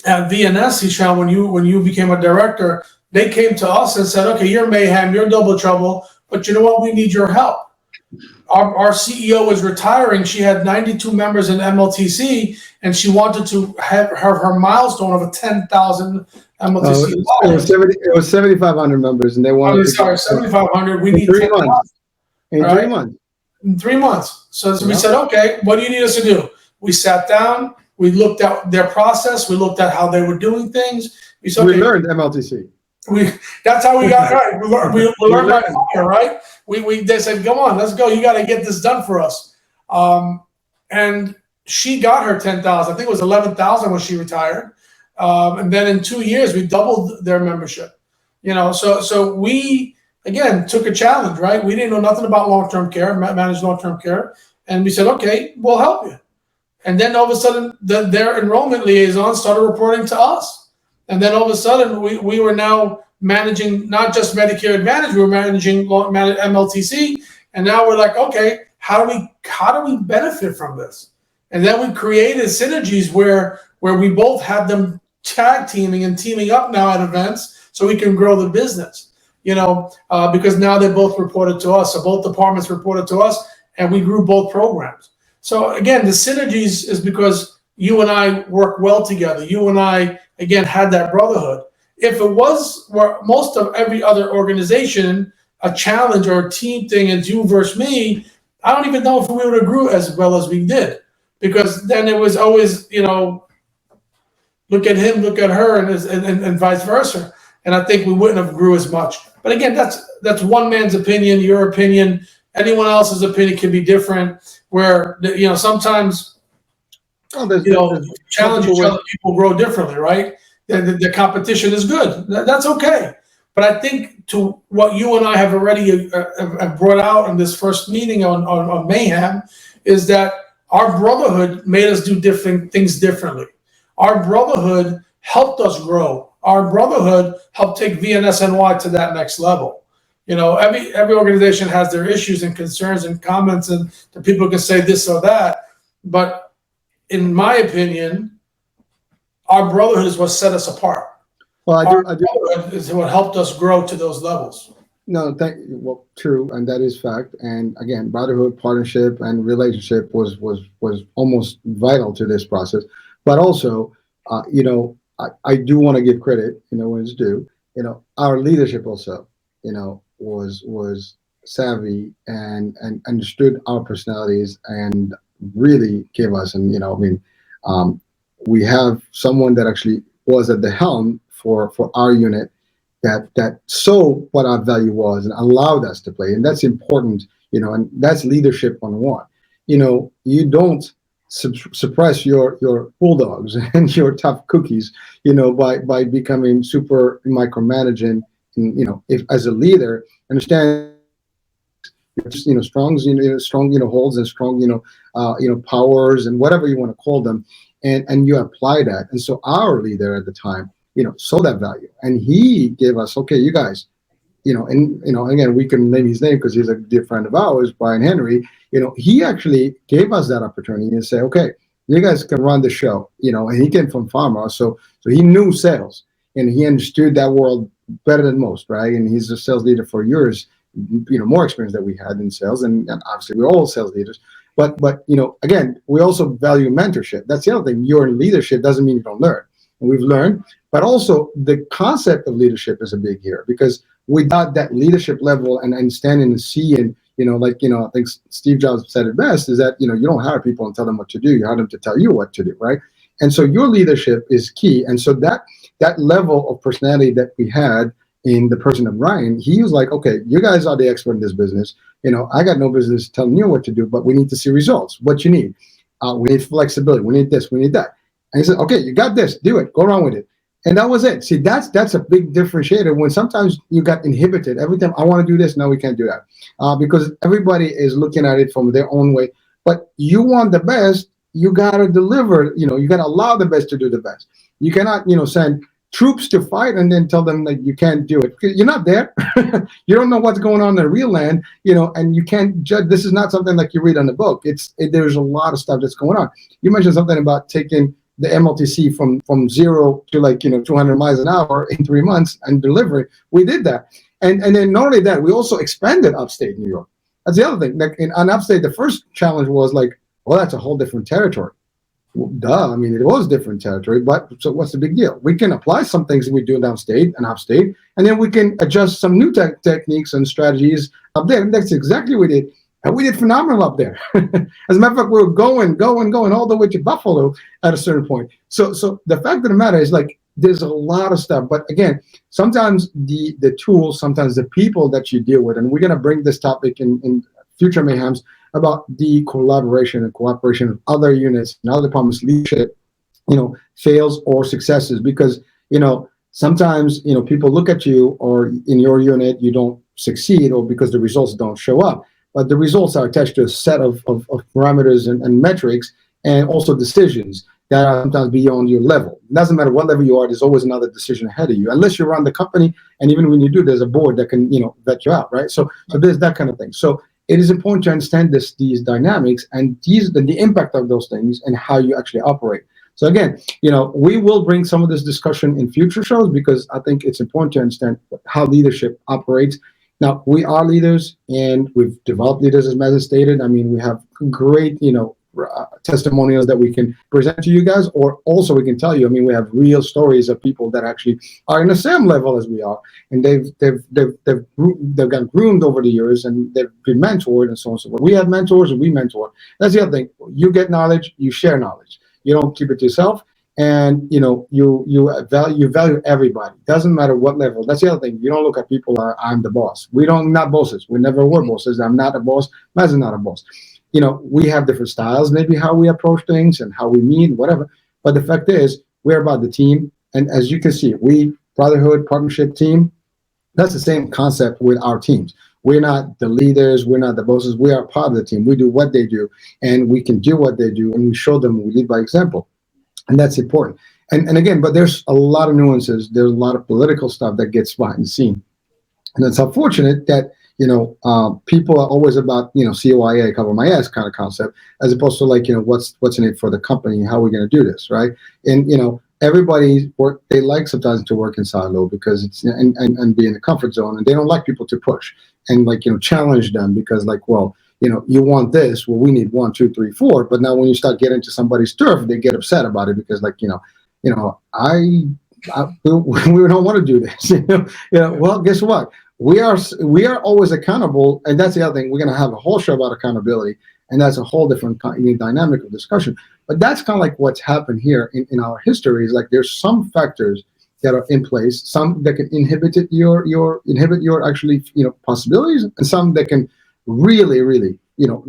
at VNS, Hisham, when you became a director, they came to us and said, okay, you're mayhem, you're double trouble, but you know what? We need your help. Our CEO was retiring. She had 92 members in MLTC, and she wanted to have her milestone of 10,000 MLTC. It was 7,500 members, and they wanted. 7,500. We need 3 months. In 3 months. In 3 months. So we said, okay, what do you need us to do? We sat down. We looked at their process. We looked at how they were doing things. We learned MLTC. That's how we got right. We learned by fire, right? They said, come on, let's go. You got to get this done for us. And she got her 10,000. I think it was 11,000 when she retired. And then in 2 years, we doubled their membership. So we, again, took a challenge, right? We didn't know nothing about long-term care, managed long-term care. And we said, okay, we'll help you. And then all of a sudden, their enrollment liaison started reporting to us. And then all of a sudden, we were now managing not just Medicare Advantage, we were managing MLTC. And now we're like, okay, how do we benefit from this? And then we created synergies where we both have them tag teaming and teaming up now at events so we can grow the business, because now they both reported to us. So both departments reported to us, and we grew both programs. So again, the synergies is because you and I work well together. You and I, again, had that brotherhood. If it was where most of every other organization, a challenge or a team thing, it's you versus me, I don't even know if we would have grew as well as we did. Because then it was always, look at him, look at her, and vice versa. And I think we wouldn't have grew as much. But again, that's one man's opinion, your opinion. Anyone else's opinion can be different. Where sometimes challenge each other, people grow differently, right? The competition is good. That's okay. But I think to what you and I have already have brought out in this first meeting on Mayhem is that our brotherhood made us do different things differently. Our brotherhood helped us grow. Our brotherhood helped take VNSNY to that next level. Every organization has their issues and concerns and comments, and the people can say this or that. But in my opinion, our brotherhood is what set us apart. Well, I do. Is what helped us grow to those levels. No, true, and that is fact. And again, brotherhood, partnership, and relationship was almost vital to this process. But also, I do want to give credit, when it's due. Our leadership also, was savvy and understood our personalities and really gave us. And we have someone that actually was at the helm for our unit that saw what our value was and allowed us to play. And that's important, and that's leadership 101. You don't suppress your bulldogs and your tough cookies, by becoming super micromanaging. If as a leader, understand, strong, holds and strong, powers and whatever you want to call them, and you apply that. And so our leader at the time, saw that value, and he gave us, okay, you guys, and again, we can name his name because he's a dear friend of ours, Brian Henry. He actually gave us that opportunity and say, okay, you guys can run the show. And he came from pharma, so he knew sales and he understood that world better than most, right? And he's a sales leader for years, more experience that we had in sales, and obviously we're all sales leaders. But again, we also value mentorship. That's the other thing. You're in leadership doesn't mean you don't learn. And we've learned, but also the concept of leadership is a big here, because without that leadership level and understanding and seeing, I think Steve Jobs said it best, is that, you don't hire people and tell them what to do. You hire them to tell you what to do, right? And so your leadership is key. And so that level of personality that we had in the person of Ryan, he was like, okay, you guys are the expert in this business. I got no business telling you what to do, but we need to see results. What you need. We need flexibility. We need this. We need that. And he said, okay, you got this. Do it. Go around with it. And that was it. See, that's a big differentiator when sometimes you got inhibited. Every time I want to do this, no, we can't do that. Because everybody is looking at it from their own way. But you want the best, you got to deliver. You got to allow the best to do the best. You cannot, send troops to fight and then tell them that you can't do it. You're not there. You don't know what's going on in the real land, and you can't judge. This is not something like you read on the book. There's a lot of stuff that's going on. You mentioned something about taking the MLTC from 0 to 200 miles an hour in 3 months and delivery. We did that. And then not only that, we also expanded upstate New York. That's the other thing. On upstate, the first challenge was well, that's a whole different territory. Well, duh. I mean, it was different territory, but so what's the big deal? We can apply some things we do downstate and upstate, and then we can adjust some new techniques and strategies up there. And that's exactly what we did. And we did phenomenal up there. As a matter of fact, we were going all the way to Buffalo at a certain point. So the fact of the matter is, there's a lot of stuff. But again, sometimes the tools, sometimes the people that you deal with, and we're going to bring this topic in future Mayhems about the collaboration and cooperation of other units and other departments, leadership, fails or successes. Because, sometimes, people look at you, or in your unit, you don't succeed, or because the results don't show up. But the results are attached to a set of parameters and metrics, and also decisions that are sometimes beyond your level. It doesn't matter what level you are, there's always another decision ahead of you, unless you run the company, and even when you do, there's a board that can, vet you out, right? So there's that kind of thing. So it is important to understand these dynamics and the impact of those things and how you actually operate. So again, we will bring some of this discussion in future shows, because I think it's important to understand how leadership operates. Now, we are leaders, and we've developed leaders, as Maz stated. I mean, we have great, testimonials that we can present to you guys, or also we can tell you. I mean, we have real stories of people that actually are in the same level as we are, and they've got groomed over the years, and they've been mentored, and so on and so forth. We have mentors, and we mentor. That's the other thing. You get knowledge, you share knowledge. You don't keep it to yourself. and you value everybody. Doesn't matter what level. That's the other thing. You don't look at people I'm the boss. We don't not bosses. We never were bosses. I'm not a boss. Maz is not a boss. We have different styles, maybe how we approach things and how we meet, whatever. But the fact is, we're about the team. And as you can see, we brotherhood, partnership, team. That's the same concept with our teams. We're not the leaders. We're not the bosses. We are part of the team. We do what they do, and we can do what they do, and we show them. We lead by example. And that's important. And again, but there's a lot of nuances. There's a lot of political stuff that gets behind the scene. And it's unfortunate that, people are always about, CYA, cover my ass kind of concept, as opposed to what's in it for the company? How are we going to do this, right? And, everybody they like sometimes to work in silo because it's, and be in the comfort zone, and they don't like people to push and challenge them because you want this. Well, we need 1, 2, 3, 4. But now when you start getting to somebody's turf, they get upset about it because we don't want to do this. Well, guess what? We are always accountable. And that's the other thing. We're going to have a whole show about accountability. And that's a whole different dynamic of discussion. But that's kind of like what's happened here in our history is there's some factors that are in place, some that can inhibit your actually, possibilities, and some that can really, really,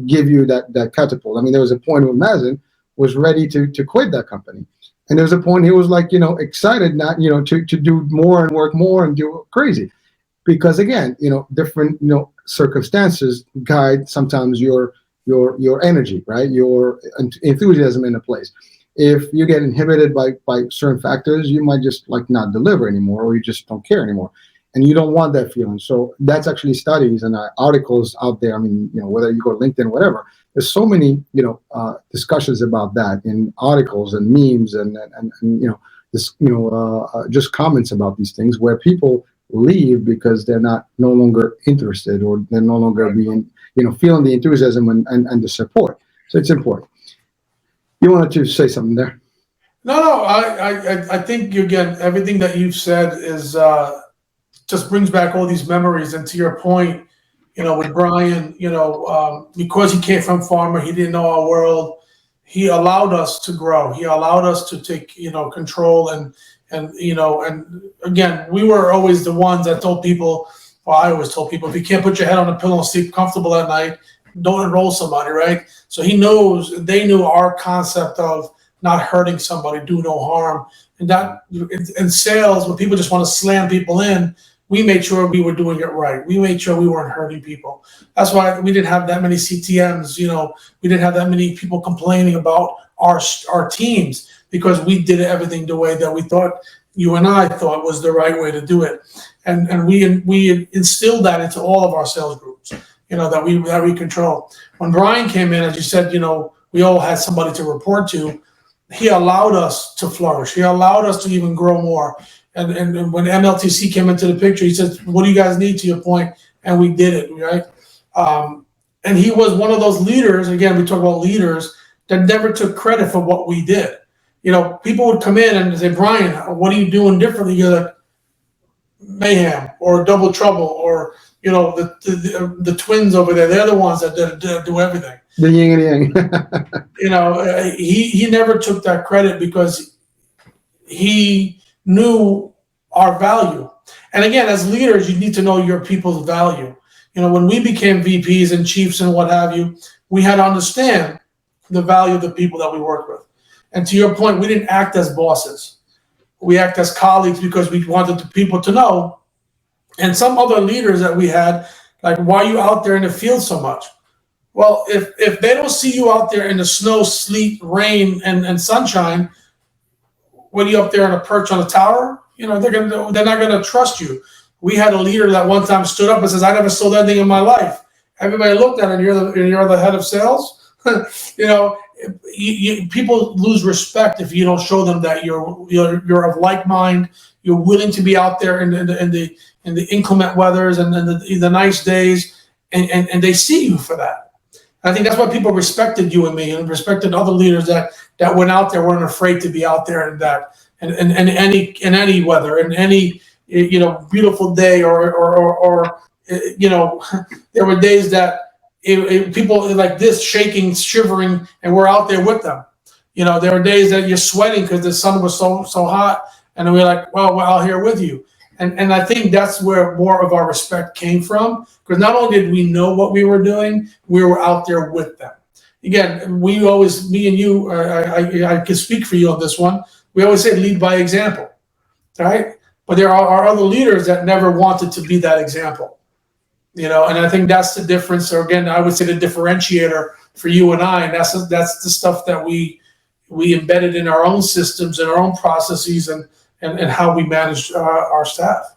give you that catapult. I mean, there was a point where Mazen was ready to quit that company. And there was a point he was excited not, to do more and work more and do crazy. Because again, different, circumstances guide sometimes your energy, right? Your enthusiasm in a place. If you get inhibited by certain factors, you might just not deliver anymore, or you just don't care anymore. And you don't want that feeling. So that's actually studies and articles out there. I mean, whether you go to LinkedIn, whatever, there's so many, discussions about that in articles and memes and just comments about these things where people leave because they're no longer interested, or they're no longer being, feeling the enthusiasm and the support. So it's important. You wanted to say something there? No, I think again, everything that you've said is just brings back all these memories. And to your point, with Brian, because he came from pharma, he didn't know our world. He allowed us to grow. He allowed us to take, control and again, we were always the ones that told people, well, I always told people, if you can't put your head on a pillow and sleep comfortable at night, don't enroll somebody, right? So they knew our concept of not hurting somebody, do no harm. And that in sales, when people just want to slam people in, we made sure we were doing it right. We made sure we weren't hurting people. That's why we didn't have that many CTMs. We didn't have that many people complaining about our teams, because we did everything the way that we thought, you and I thought was the right way to do it. And we instilled that into all of our sales groups, that we control. When Brian came in, as you said, we all had somebody to report to. He allowed us to flourish. He allowed us to even grow more. And when MLTC came into the picture, he said, what do you guys need, to your point? And we did it, right? And he was one of those leaders, again, we talk about leaders, that never took credit for what we did. People would come in and say, Brian, what are you doing differently? You're like Mayhem or Double Trouble or, the twins over there. They're the ones that do everything. The yin and yang. He never took that credit because he knew our value. And again, as leaders, you need to know your people's value. When we became VPs and chiefs and what have you, we had to understand the value of the people that we work with. And to your point, we didn't act as bosses. We act as colleagues because we wanted the people to know. And some other leaders that we had, like, why are you out there in the field so much? Well, if they don't see you out there in the snow, sleet, rain, and sunshine, what are you up there on a perch on a tower? They're not gonna trust you. We had a leader that one time stood up and says, I never sold anything in my life. Everybody looked at it, and you're the head of sales. People lose respect if you don't show them that you're of like mind. You're willing to be out there in the inclement weathers and the nice days, and they see you for that. I think that's why people respected you and me, and respected other leaders that went out there, weren't afraid to be out there in any weather, in any beautiful day, or there were days that people like this, shaking, shivering, and we're out there with them. there were days that you're sweating because the sun was so hot, and we're like, well, we're out here with you. And I think that's where more of our respect came from, because not only did we know what we were doing, we were out there with them. Again, me and you, I can speak for you on this one. We always say lead by example, right? But there are other leaders that never wanted to be that example, and I think that's the difference. Or again, I would say the differentiator for you and I, and that's the stuff that we embedded in our own systems and our own processes and how we manage our staff.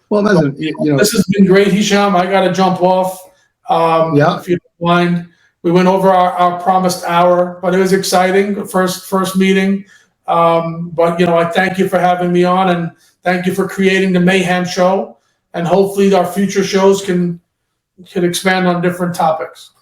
Well, this has been great, Hisham. I got to jump off. If you don't mind. We went over our promised hour, but it was exciting. First meeting. But I thank you for having me on, and thank you for creating the Mayhem Show. And hopefully our future shows can expand on different topics.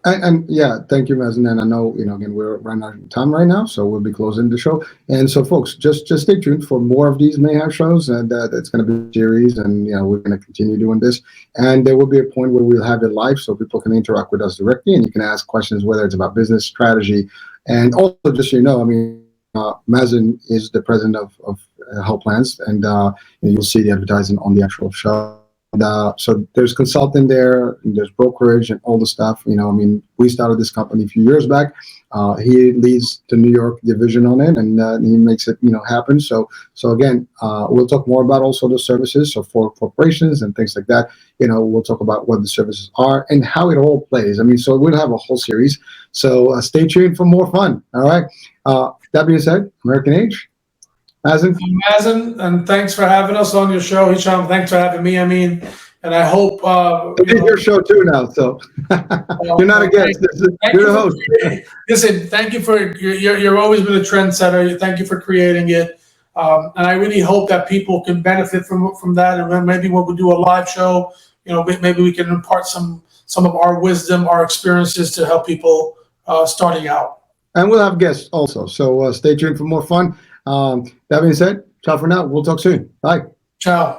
And yeah, thank you, Maz. And I know, again, we're running out of time right now, so we'll be closing the show. And so, folks, just stay tuned for more of these Mayhem shows, and it's going to be a series, and we're going to continue doing this. And there will be a point where we'll have it live, so people can interact with us directly, and you can ask questions, whether it's about business strategy, and also just so you know, Mazen is the president of Health Plans, and you'll see the advertising on the actual show. So there's consulting there, and there's brokerage and all the stuff. We started this company a few years back. He leads the New York division on it, and he makes it happen. So again, we'll talk more about also the services. So for corporations and things like that, we'll talk about what the services are and how it all plays. So we'll have a whole series. So stay tuned for more fun. All right. That being said, American Age. Mazen, and thanks for having us on your show. Hisham, thanks for having me. And I hope it's your show too now, so you're not a guest. You're the host. Listen, thank you for you're always been a trendsetter. Thank you for creating it, and I really hope that people can benefit from that. And then maybe when we do a live show, maybe we can impart some of our wisdom, our experiences to help people starting out. And we'll have guests also. So stay tuned for more fun. That being said, ciao for now. We'll talk soon. Bye. Ciao.